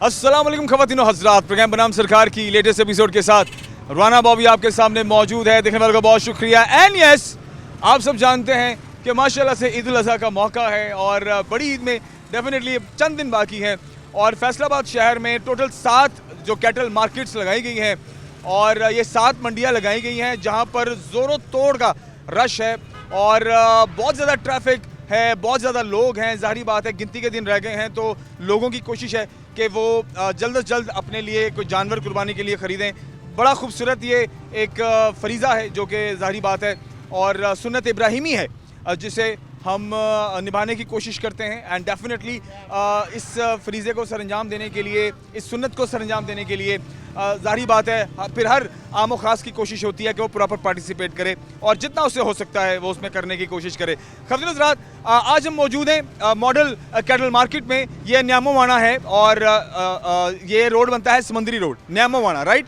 अस्सलाम वालेकुम ख़वातीनो हज़रात, प्रोग्राम बनाम सरकार की लेटेस्ट एपिसोड के साथ राना बॉबी आपके सामने मौजूद है। देखने वालों का बहुत शुक्रिया। एंड यस, आप सब जानते हैं कि माशाल्लाह से ईद उल अज़हा का मौका है और बड़ी ईद में डेफिनेटली चंद दिन बाकी हैं और फैसलाबाद शहर में टोटल 7 जो कैटल मार्केट्स लगाई गई हैं और ये 7 मंडियाँ लगाई गई हैं जहाँ पर ज़ोरों तोड़ का रश है और बहुत ज़्यादा ट्रैफिक है, बहुत ज़्यादा लोग हैं। ज़ाहिर बात है गिनती के दिन रह गए हैं तो लोगों की कोशिश है कि वो जल्द से जल्द अपने लिए कोई जानवर कुर्बानी के लिए ख़रीदें। बड़ा खूबसूरत ये एक फरीज़ा है जो कि ज़ाहिर बात है और सुन्नत इब्राहिमी है जिसे हम निभाने की कोशिश करते हैं। एंड डेफिनेटली इस फरीज़े को सरअंजाम देने के लिए, इस सुन्नत को सरअंजाम देने के लिए ज़ाहिर बात है फिर हर आम व ख़ास की कोशिश होती है कि वो प्रॉपर पार्टिसिपेट करे और जितना उससे हो सकता है वो उसमें करने की कोशिश करे। ख़वातीन हज़रात, आज हम मौजूद हैं मॉडल कैटल मार्केट में। ये न्यामोवाना है और ये रोड बनता है समंदरी रोड, न्यामोवाना, राइट?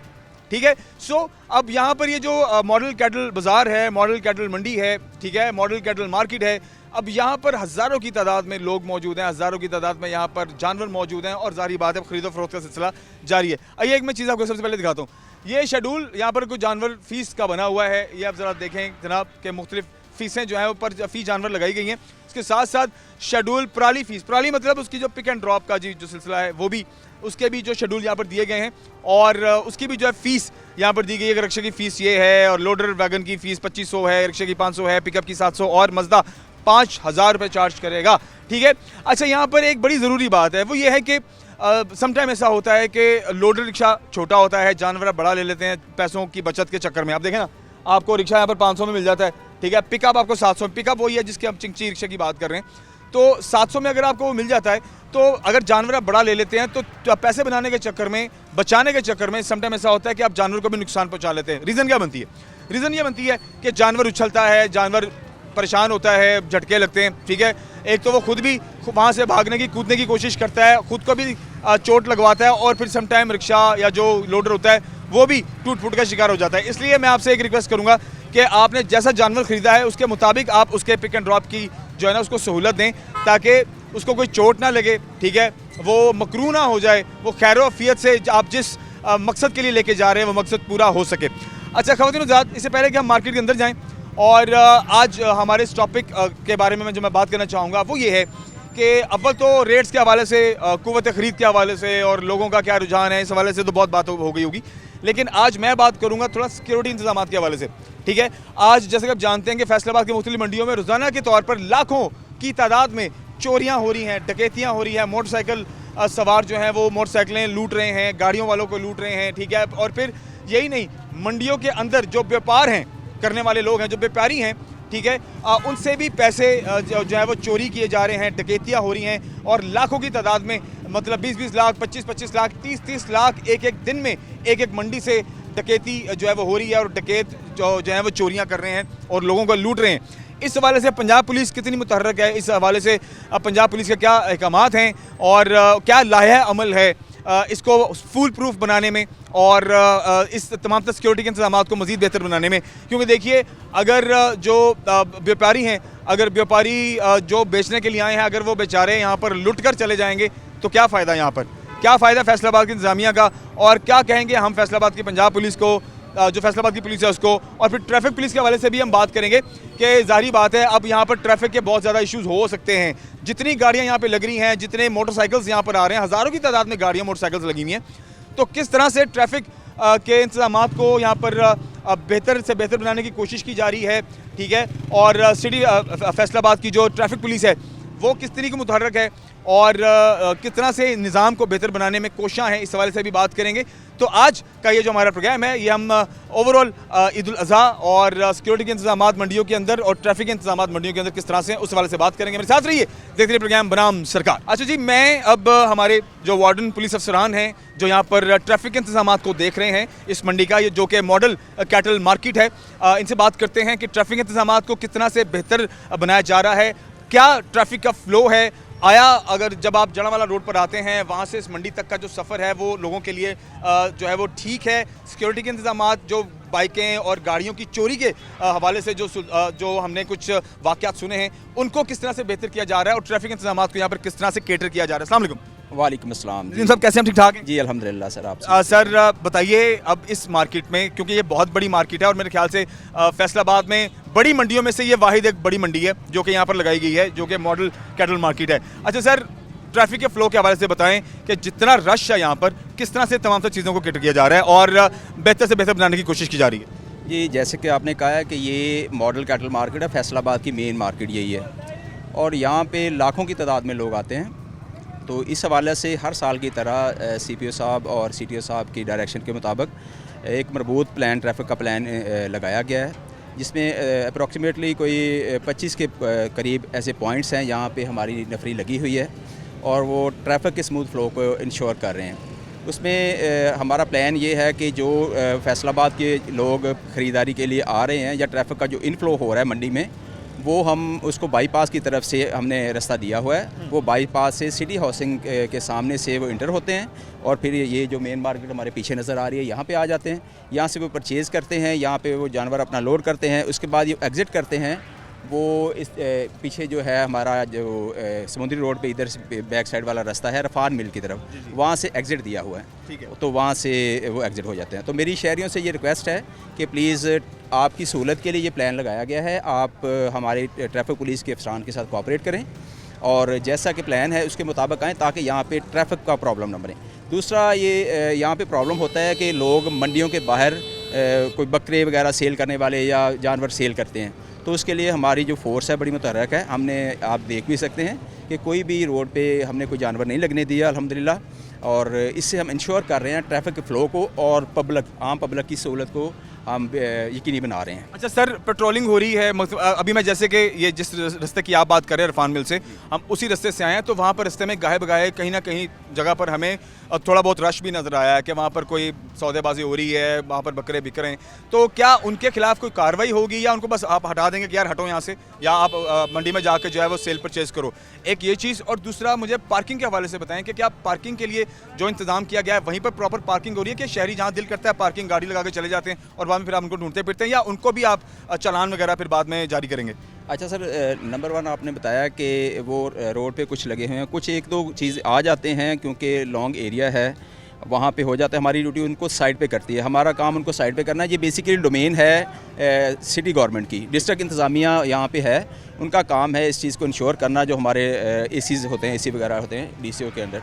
ठीक है। सो अब यहाँ पर ये जो मॉडल कैटल बाज़ार है, मॉडल कैटल मंडी है, ठीक है, मॉडल कैटल मार्केट है। अब यहाँ पर हज़ारों की तादाद में लोग मौजूद हैं, हज़ारों की तादाद में यहाँ पर जानवर मौजूद हैं और ज़ाहिर बात है खरीदो फरोख्त का सिलसिला जारी है। आइए एक मैं चीज़ आपको सबसे पहले दिखाता हूँ। ये शेड्यूल यहाँ पर कुछ जानवर फ़ीस का बना हुआ है। ये आप ज़रा देखें जनाब के मुख्तलिफ फ़ीसें जो हैं ऊपर फ़ी जानवर लगाई गई हैं। इसके साथ साथ शेड्यूल पराली फ़ीस, पराली मतलब उसकी जो पिक एंड ड्रॉप का जो सिलसिला है वो भी, उसके भी जो शेड्यूल यहाँ पर दिए गए हैं और उसकी भी जो है फ़ीस यहाँ पर दी गई है। रिक्शे की फ़ीस ये है और लोडर वैगन की फ़ीस 2500 है, रिक्शे की 500 है, पिकअप की 700 और मज़दा 5000 रुपये चार्ज करेगा। ठीक है। अच्छा, यहाँ पर एक बड़ी ज़रूरी बात है, वो ये है कि समटाइम ऐसा होता है कि लोडर रिक्शा छोटा होता है, जानवर बड़ा ले लेते हैं पैसों की बचत के चक्कर में। आप देखें ना, आपको रिक्शा यहाँ पर 500 में मिल जाता है, ठीक है, पिकअप आपको 700। पिकअप वही है जिसके हम चिंची रिक्शे की बात कर रहे हैं। तो 700 में अगर आपको वो मिल जाता है तो अगर जानवर आप बड़ा ले लेते हैं तो पैसे बनाने के चक्कर में, बचाने के चक्कर में समटाइम ऐसा होता है कि आप जानवर को भी नुकसान पहुँचा लेते हैं। रीज़न क्या बनती है? रीज़न ये बनती है कि जानवर उछलता है, जानवर परेशान होता है, झटके लगते हैं, ठीक है। एक तो वो खुद भी वहाँ से भागने की, कूदने की कोशिश करता है, खुद को भी चोट लगवाता है और फिर सम टाइम रिक्शा या जो लोडर होता है वो भी टूट फूट का शिकार हो जाता है। इसलिए मैं आपसे एक रिक्वेस्ट करूँगा कि आपने जैसा जानवर ख़रीदा है उसके मुताबिक आप उसके पिक एंड ड्रॉप की जो है ना उसको सहूलत दें ताकि उसको कोई चोट ना लगे, ठीक है, वो मकरू ना हो जाए, वो खैर अफियत से आप जिस मकसद के लिए लेके जा रहे हैं वो मकसद पूरा हो सके। अच्छा ख़वातीन हज़रात, इससे पहले कि हम मार्केट के अंदर जाएँ और आज हमारे इस टॉपिक के बारे में जो मैं बात करना चाहूँगा वो ये है कि अव्वल तो रेट्स के हवाले से, क़ुव्वत ख़रीद के हवाले से और लोगों का क्या रुझान है, इस हवाले से तो बहुत बात हो गई होगी, लेकिन आज मैं बात करूँगा थोड़ा सिक्योरिटी इंतजाम के हवाले से। ठीक है। आज जैसे कि आप जानते हैं कि फैसलाबाद की मुख्तलिफ मंडियों में रोज़ाना के तौर पर लाखों की तादाद में चोरियाँ हो रही हैं, डकैतियाँ हो रही हैं, मोटरसाइकिल सवार जो हैं वो मोटरसाइकिलें लूट रहे हैं, गाड़ियों वालों को लूट रहे हैं, ठीक है। और फिर यही नहीं, मंडियों के अंदर जो व्यापार हैं करने वाले लोग हैं, जो व्यापारी हैं, ठीक है, उनसे भी पैसे जो है वो चोरी किए जा रहे हैं, डकैतियाँ हो रही हैं और लाखों की तादाद में, मतलब 20-20 लाख, 25-25 लाख, 30-30 लाख एक दिन में एक मंडी से डकैती जो है वो हो रही है और डकैत जो है वो चोरियाँ कर रहे हैं और लोगों को लूट रहे हैं। इस हवाले से पंजाब पुलिस कितनी मुतहर्रक है, इस हवाले से पंजाब पुलिस के क्या अहकामात हैं और क्या लाया अमल है इसको फूल प्रूफ बनाने में और इस तमाम सिक्योरिटी के इंतजाम को मज़ीद बेहतर बनाने में। क्योंकि देखिए, अगर जो व्यापारी हैं, अगर व्यापारी जो बेचने के लिए आए हैं, अगर वो बेचारे यहाँ पर लुट कर चले जाएंगे तो क्या फ़ायदा यहाँ पर, क्या फ़ायदा फैसलाबाद की इंतज़ामिया का और क्या कहेंगे हम फैसलाबाद की पंजाब पुलिस को, जो फैसलाबाद की पुलिस है उसको। और फिर ट्रैफिक पुलिस के हवाले से भी हम बात करेंगे कि ज़ाहिर बात है अब यहाँ पर ट्रैफिक के बहुत ज़्यादा इश्यूज़ हो सकते हैं। जितनी गाड़ियाँ यहाँ पे लग रही हैं, जितने मोटरसाइकिल्स यहाँ पर आ रहे हैं, हज़ारों की तादाद में गाड़ियाँ मोटरसाइकिल्स लगी हुई हैं, तो किस तरह से ट्रैफिक के इंतजाम को यहाँ पर बेहतर से बेहतर बनाने की कोशिश की जा रही है, ठीक है। और सिटी फैसलाबाद की जो ट्रैफिक पुलिस है वो किस तरीके की मुतहर्रक है और किस तरह से निज़ाम को बेहतर बनाने में कोशिशां हैं, इस हवाले से भी बात करेंगे। तो आज का ये जो हमारा प्रोग्राम है ये हम ओवरऑल ईद उल अज़हा और सिक्योरिटी के इंतजाम मंडियों के अंदर और ट्रैफिक के इंतजाम मंडियों के अंदर किस तरह से, उस हवाले से बात करेंगे। मेरे साथ रहिए, देखते रहिए प्रोग्राम बनाम सरकार। अच्छा जी, मैं अब हमारे जो वार्डन पुलिस अफसरान हैं जो यहाँ पर ट्रैफिक के इंतजाम को देख रहे हैं इस मंडी का, ये जो कि मॉडल कैटल मार्केट है, इनसे बात करते हैं कि ट्रैफिक इंतजाम को कितना से बेहतर बनाया जा रहा है, क्या ट्रैफिक का फ़्लो है, आया अगर जब आप जड़ावाला रोड पर आते हैं वहाँ से इस मंडी तक का जो सफ़र है वो लोगों के लिए जो है वो ठीक है। सिक्योरिटी के इंतजाम, जो बाइकें और गाड़ियों की चोरी के हवाले से जो हमने कुछ वाक़यात सुने हैं उनको किस तरह से बेहतर किया जा रहा है और ट्रैफिक इंतजाम को यहाँ पर किस तरह से केटर किया जा रहा है। अस्सलाम वालेकुम। वालेकुम अस्सलाम नजीम साहब कैसे हैं, ठीक ठाक हैं? जी अल्हम्दुलिल्लाह सर। आप सर बताइए, अब इस मार्केट में, क्योंकि ये बहुत बड़ी मार्केट है और मेरे ख्याल से फैसलाबाद में बड़ी मंडियों में से ये वाहिद एक बड़ी मंडी है जो कि यहाँ पर लगाई गई है, जो कि मॉडल कैटल मार्केट है। अच्छा सर, ट्रैफिक के फ्लो के हवाले से बताएं कि जितना रश है यहाँ पर, किस तरह से तमाम सब चीज़ों को कैटर किया जा रहा है और बेहतर से बेहतर बनाने की कोशिश की जा रही है? जी, जैसे कि आपने कहा है कि ये मॉडल कैटल मार्केट है, फैसलाबाद की मेन मार्केट यही है और यहाँ पे लाखों की तादाद में लोग आते हैं। तो इस हवाले से हर साल की तरह CPO साहब और CTO साहब की डायरेक्शन के मुताबिक एक मरबूत प्लान, ट्रैफिक का प्लान लगाया गया है, जिसमें अप्रॉक्सीमेटली कोई 25 के करीब ऐसे पॉइंट्स हैं यहाँ पे हमारी नफरी लगी हुई है और वो ट्रैफिक के स्मूथ फ्लो को इंश्योर कर रहे हैं। उसमें हमारा प्लान ये है कि जो फैसलाबाद के लोग ख़रीदारी के लिए आ रहे हैं या ट्रैफिक का जो इनफ्लो हो रहा है मंडी में, वो हम उसको बाईपास की तरफ से हमने रास्ता दिया हुआ है। वो बाईपास से सिटी हाउसिंग के सामने से वो इंटर होते हैं और फिर ये जो मेन मार्केट हमारे पीछे नज़र आ रही है यहाँ पे आ जाते हैं। यहाँ से वो परचेज़ करते हैं, यहाँ पे वो जानवर अपना लोड करते हैं, उसके बाद ये एग्ज़िट करते हैं। वो इस पीछे जो है हमारा जो समुद्री रोड पे इधर से बैक साइड वाला रास्ता है रफ़ान मिल की तरफ, वहाँ से एग्ज़िट दिया हुआ है, ठीक है। तो वहाँ से वो एग्ज़िट हो जाते हैं। तो मेरी शहरियों से ये रिक्वेस्ट है कि प्लीज़ आपकी सहूलत के लिए ये प्लान लगाया गया है, आप हमारे ट्रैफिक पुलिस के अफसरान के साथ कोऑपरेट करें और जैसा कि प्लान है उसके मुताबिक आएँ ताकि यहाँ पे ट्रैफिक का प्रॉब्लम ना बने। दूसरा ये यहाँ पे प्रॉब्लम होता है कि लोग मंडियों के बाहर कोई बकरे वगैरह सेल करने वाले या जानवर सेल करते हैं, तो उसके लिए हमारी जो फोर्स है बड़ी मुतहर्रक है। हमने, आप देख भी सकते हैं कि कोई भी रोड पे हमने कोई जानवर नहीं लगने दिया अल्हम्दुलिल्लाह, और इससे हम इंश्योर कर रहे हैं ट्रैफिक के फ़्लो को और आम पब्लिक की सहूलत को हम यकीनी बना रहे हैं। अच्छा सर, पेट्रोलिंग हो रही है, अभी मैं जैसे कि ये जिस रास्ते की आप बात कर रहे हैं रफ़ान मिल से, हम उसी रास्ते से आए हैं, तो वहाँ पर रास्ते में गाहे बगाहे कहीं ना कहीं जगह पर हमें थोड़ा बहुत रश भी नज़र आया है कि वहाँ पर कोई सौदेबाजी हो रही है, वहाँ पर बकरे बिक रहे हैं। तो क्या उनके खिलाफ कोई कार्रवाई होगी या उनको बस आप हटा देंगे कि यार हटो यहाँ से, या आप मंडी में जाकर जो है वो सेल परचेज़ करो? एक ये चीज़, और दूसरा मुझे पार्किंग के हवाले से बताएं कि क्या पार्किंग के लिए जो इंतज़ाम किया गया है वहीं पर प्रॉपर पार्किंग हो रही है कि शहरी जहाँ दिल करता है पार्किंग गाड़ी लगा के चले जाते हैं और वहाँ में फिर आप उनको ढूंढते फिरते हैं, या उनको भी आप चालान वगैरह फिर बाद में जारी करेंगे? अच्छा सर, नंबर 1 आपने बताया कि वो रोड पे कुछ लगे हुए हैं, कुछ एक दो चीज़ आ जाते हैं क्योंकि लॉन्ग एरिया है, वहाँ पे हो जाता है। हमारी ड्यूटी उनको साइड पे करती है, हमारा काम उनको साइड पे करना है। ये बेसिकली डोमेन है सिटी गवर्नमेंट की, डिस्ट्रिक्ट इंतज़ामिया यहाँ पे है, उनका काम है इस चीज़ को इंश्योर करना। जो हमारे एसीज़ होते हैं, AC वगैरह होते हैं DCO के अंदर,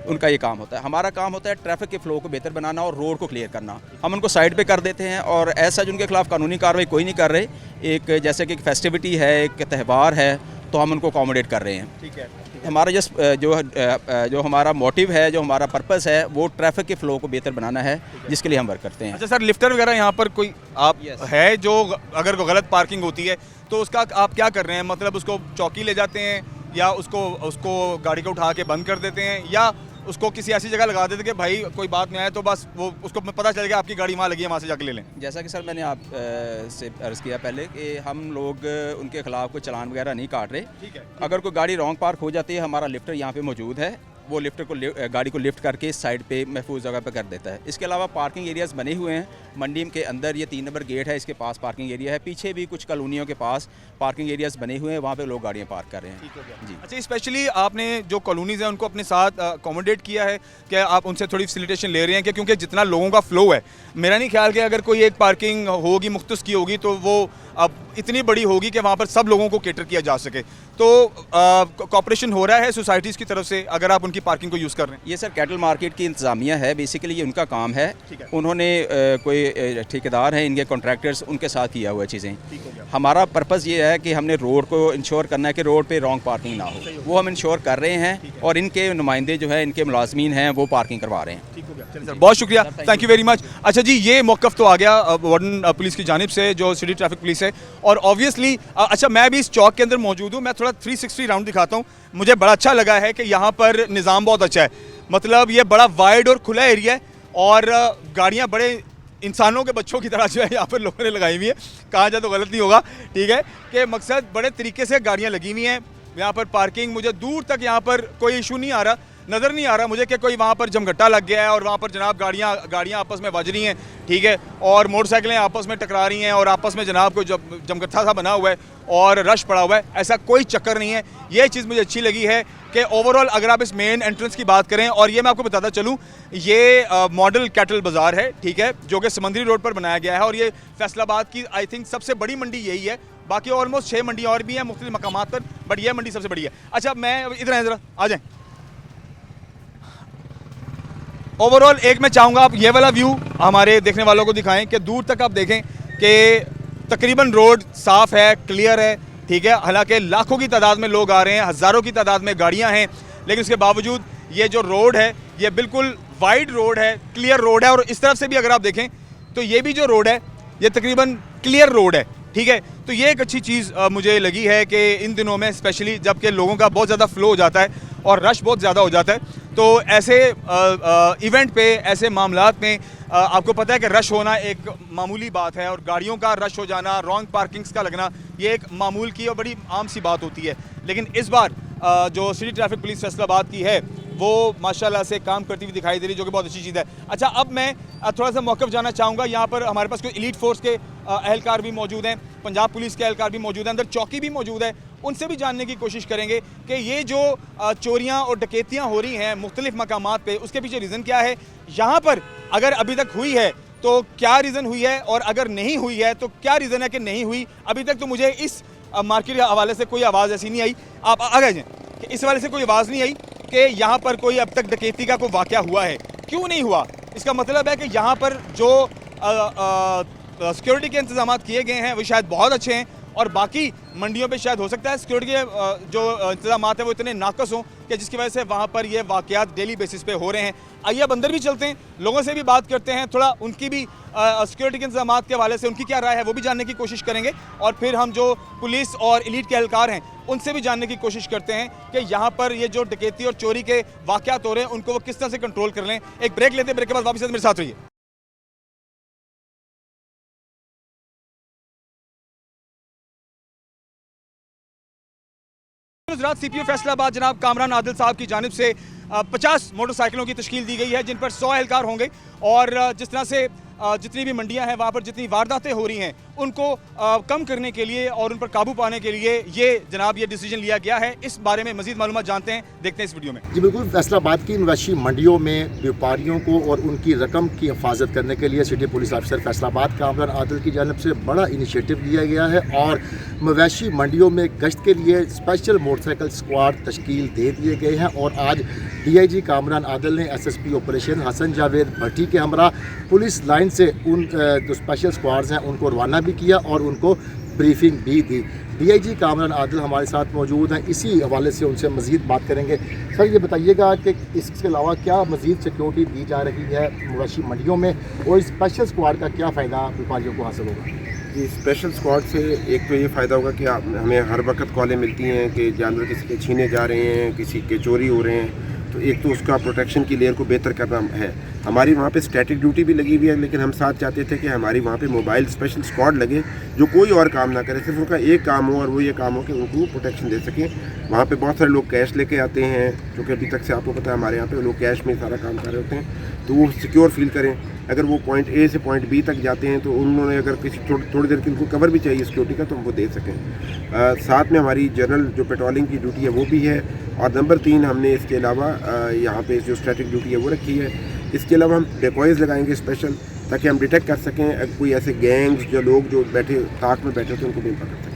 उनका ये काम होता है। हमारा काम होता है ट्रैफिक के फ़्लो को बेहतर बनाना और रोड को क्लियर करना। हम उनको साइड पे कर देते हैं और ऐसा जो उनके खिलाफ कानूनी कार्रवाई कोई नहीं कर रहे। एक जैसे कि एक फेस्टिविटी है, एक त्यौहार है, तो हम उनको अकोमोडेट कर रहे हैं। ठीक है। हमारा जो हमारा मोटिव है, जो हमारा पर्पस है, वो ट्रैफिक के फ़्लो को बेहतर बनाना है, जिसके लिए हम वर्क करते हैं। अच्छा सर, लिफ्टर वगैरह यहाँ पर कोई आप है जो अगर गलत पार्किंग होती है तो उसका आप क्या कर रहे हैं? मतलब उसको चौकी ले जाते हैं या उसको गाड़ी को उठा के बंद कर देते हैं, या उसको किसी ऐसी जगह लगा देते कि भाई कोई बात नहीं आए तो बस वो उसको पता चल गया आपकी गाड़ी वहाँ लगी है, वहाँ से जाके ले लें? जैसा कि सर मैंने आप से अर्ज़ किया पहले कि हम लोग उनके खिलाफ कोई चालान वगैरह नहीं काट रहे। ठीक है। अगर कोई गाड़ी रॉन्ग पार्क हो जाती है, हमारा लिफ्टर यहाँ पे मौजूद है, वो लिफ्टर को गाड़ी को लिफ्ट करके साइड पे महफूज जगह पे कर देता है। इसके अलावा पार्किंग एरियाज़ बने हुए हैं मंडी के अंदर, ये 3 नंबर गेट है, इसके पास पार्किंग एरिया है, पीछे भी कुछ कॉलोनियों के पास पार्किंग एरियाज़ बने हुए हैं, वहाँ पे लोग गाड़ियाँ पार्क कर रहे हैं। ठीक हो गया जी। अच्छा, स्पेशली आपने जो कॉलोनीज़ हैं उनको अपने साथ अकोमोडेट किया है, क्या आप उनसे थोड़ी फैसिलिटेशन ले रहे हैं? क्योंकि जितना लोगों का फ्लो है, मेरा नहीं ख्याल कि अगर कोई एक पार्किंग होगी मुख्तस की होगी तो वो अब इतनी बड़ी होगी कि वहाँ पर सब लोगों को कैटर किया जा सके। तो कॉपरेशन हो रहा है सोसाइटीज़ की तरफ से अगर आप उनकी पार्किंग को यूज़ कर रहे हैं? ये सर कैटल मार्केट की इंतज़ामिया है, बेसिकली ये उनका काम है। ठीक है। उन्होंने कोई ठेकेदार हैं, इनके कॉन्ट्रैक्टर्स, उनके साथ किया हुआ चीज़ें। ठीक हो गया। हमारा पर्पज़ ये है कि हमने रोड को इंश्योर करना है कि रोड पे रॉन्ग पार्किंग ना हो, वो हम इंश्योर कर रहे हैं और इनके नुमाइंदे जो है, इनके मुलाजमीन हैं, वो पार्किंग करवा रहे हैं। ठीक हो गया। चलिए सर, बहुत शुक्रिया, थैंक यू वेरी मच। अच्छा जी, ये मौक़िफ़ तो आ गया वार्डन पुलिस की जानिब से, जो सिटी ट्रैफिक पुलिस है, और ऑब्वियसली अच्छा मैं भी इस चौक के अंदर मौजूद हूँ। मैं थोड़ा 360 राउंड दिखाता हूँ। मुझे बड़ा अच्छा लगा है कि यहाँ पर निज़ाम बहुत अच्छा है, मतलब ये बड़ा वाइड और खुला एरिया है और गाड़ियाँ बड़े इंसानों के बच्चों की तरह जो है यहाँ पर लोगों ने लगाई हुई है, कहा जाए तो गलत नहीं होगा। ठीक है कि मकसद बड़े तरीके से गाड़ियाँ लगी हुई हैं यहाँ पर, पार्किंग मुझे दूर तक यहाँ पर कोई इशू नहीं आ रहा। नज़र नहीं आ रहा मुझे कि कोई वहाँ पर जमघट्टा लग गया है और वहाँ पर जनाब गाड़ियाँ आपस में बज रही हैं, ठीक है, और मोटरसाइकिलें आपस में टकरा रही हैं और आपस में जनाब कोई जमघट्टा सा बना हुआ है और रश पड़ा हुआ है। ऐसा कोई चक्कर नहीं है। ये चीज़ मुझे अच्छी लगी है कि ओवरऑल अगर आप इस मेन एंट्रेंस की बात करें, और ये मैं आपको बताता चलूँ, ये मॉडल कैटल बाज़ार है, ठीक है, जो कि समंदरी रोड पर बनाया गया है और ये फैसलाबाद की आई थिंक सबसे बड़ी मंडी यही है। बाकी ऑलमोस्ट 6 मंडियाँ और भी हैं मुख्तलिफ मकामात पर, बट यह मंडी सबसे बड़ी है। अच्छा, मैं इधर आए, ज़रा आ जाएँ। ओवरऑल एक मैं चाहूँगा आप ये वाला व्यू हमारे देखने वालों को दिखाएं कि दूर तक आप देखें कि तकरीबन रोड साफ़ है, क्लियर है, ठीक है। हालांकि लाखों की तादाद में लोग आ रहे हैं, हज़ारों की तादाद में गाड़ियां हैं, लेकिन उसके बावजूद ये जो रोड है ये बिल्कुल वाइड रोड है, क्लियर रोड है। और इस तरफ से भी अगर आप देखें तो ये भी जो रोड है ये तकरीबन क्लियर रोड है, ठीक है। तो ये एक अच्छी चीज़ मुझे लगी है कि इन दिनों में स्पेशली जबकि लोगों का बहुत ज़्यादा फ़्लो हो जाता है और रश बहुत ज़्यादा हो जाता है, तो ऐसे इवेंट पे, ऐसे मामलात में आपको पता है कि रश होना एक मामूली बात है और गाड़ियों का रश हो जाना, रॉन्ग पार्किंग्स का लगना, ये एक मामूल की और बड़ी आम सी बात होती है। लेकिन इस बार जो सिटी ट्रैफिक पुलिस फैसलाबाद की है वो माशाल्लाह से काम करती हुई दिखाई दे रही है, जो कि बहुत अच्छी चीज़ है। अच्छा, अब मैं थोड़ा सा मौक़िफ़ जाना चाहूँगा। यहाँ पर हमारे पास कोई एलीट फोर्स के एहलकार भी मौजूद हैं, पंजाब पुलिस के एहलकार भी मौजूद हैं, अंदर चौकी भी मौजूद है। उनसे भी जानने की कोशिश करेंगे कि ये जो चोरियाँ और डकैतियाँ हो रही हैं मुख्तलिफ मकामात पे, उसके पीछे रीज़न क्या है, यहाँ पर अगर अभी तक हुई है तो क्या रीज़न हुई है, और अगर नहीं हुई है तो क्या रीज़न है कि नहीं हुई। अभी तक तो मुझे इस मार्केट के हवाले से कोई आवाज़ ऐसी नहीं आई, आप आगे जाएँ, कि इस हवाले से कोई आवाज़ नहीं आई कि यहाँ पर कोई अब तक डकैती का कोई वाक़या हुआ है। क्यों नहीं हुआ? इसका मतलब है कि यहाँ पर जो सिक्योरिटी के इंतजाम किए गए हैं वो शायद बहुत अच्छे हैं, और बाकी मंडियों पे शायद हो सकता है सिक्योरिटी के जो इंतजाम है वो इतने नाकस हों कि जिसकी वजह से वहाँ पर ये वाक़यात डेली बेसिस पे हो रहे हैं। आइए अब अंदर भी चलते हैं, लोगों से भी बात करते हैं, थोड़ा उनकी भी सिक्योरिटी के इंतजाम के हवाले से उनकी क्या राय है वो भी जानने की कोशिश करेंगे, और फिर हम जो पुलिस और एलीट के एहलकार हैं उनसे भी जानने की कोशिश करते हैं कि यहाँ पर ये जो डकैती और चोरी के वाक़यात हो रहे हैं उनको वो किस तरह से कंट्रोल कर लें। एक ब्रेक लेते हैं, ब्रेक के बाद वापस मेरे साथ रहिए। गुजरात सीपीओ फैसलाबाद जनाब कामरान आदिल साहब की जानिब से 50 मोटरसाइकिलों की तश्कील दी गई है, जिन पर 100 एहलकार होंगे, और जिस तरह से जितनी भी मंडियां हैं वहाँ पर जितनी वारदातें हो रही हैं उनको कम करने के लिए और उन पर काबू पाने के लिए ये जनाब ये डिसीजन लिया गया है। इस बारे में मजीद मालूमात जानते हैं, देखते हैं इस वीडियो में। जी बिल्कुल, फैसलाबाद की मवेशी मंडियों में व्यापारियों को और उनकी रकम की हिफाजत करने के लिए city police officer Faisalabad Kamran Adil की जानिब से बड़ा इनिशिएटिव लिया गया है, और मवेशी मंडियों में गश्त के लिए स्पेशल मोटरसाइकिल स्क्वाड तश्कील दे दिए गए हैं। और आज DIG कामरान आदिल ने SSP ऑपरेशन हसन जावेद भट्टी के हमरा पुलिस लाइन से उन जो स्पेशल स्क्वाड्स हैं उनको रवाना भी किया और उनको ब्रीफिंग भी दी। DIG कामरान आदिल हमारे साथ मौजूद हैं, इसी हवाले से उनसे मज़ीद बात करेंगे। सर ये बताइएगा कि इसके अलावा क्या मज़ीद सिक्योरिटी दी जा रही है मवेशी मंडियों में, और स्पेशल स्क्वाड का क्या फ़ायदा व्यापारियों को हासिल होगा? जी, स्पेशल स्क्वाड से एक तो ये फ़ायदा होगा कि हमें हर वक्त कॉलें मिलती हैं कि जानवर किसी के छीने जा रहे हैं, किसी के चोरी हो रहे हैं, तो एक तो उसका प्रोटेक्शन की लेयर को बेहतर करना है। हमारी वहाँ पे स्टैटिक ड्यूटी भी लगी हुई है, लेकिन हम साथ चाहते थे कि हमारी वहाँ पे मोबाइल स्पेशल स्क्वाड लगे जो कोई और काम ना करे, सिर्फ उनका एक काम हो और वो ये काम हो कि उनको प्रोटेक्शन दे सकें। वहाँ पे बहुत सारे लोग कैश लेके आते हैं, क्योंकि अभी तक से आपको पता है हमारे यहाँ पे लोग कैश में सारा काम कर रहे होते हैं, तो वो सिक्योर फील करें। अगर वो पॉइंट A से पॉइंट B तक जाते हैं तो उन्होंने अगर किसी थोड़ी देर की उनको कवर भी चाहिए सिक्योरिटी का तो हम वो दे सकें। साथ में हमारी जनरल जो पेट्रोलिंग की ड्यूटी है वो भी है, और नंबर 3 हमने इसके अलावा यहाँ पे जो स्टैटिक ड्यूटी है वो रखी है। इसके अलावा हम डेकॉयज़ लगाएंगे स्पेशल, ताकि हम डिटेक्ट कर सकें कोई ऐसे गैंग्स जो लोग जो बैठे ताक में बैठे थे उनको भी पकड़ सकें।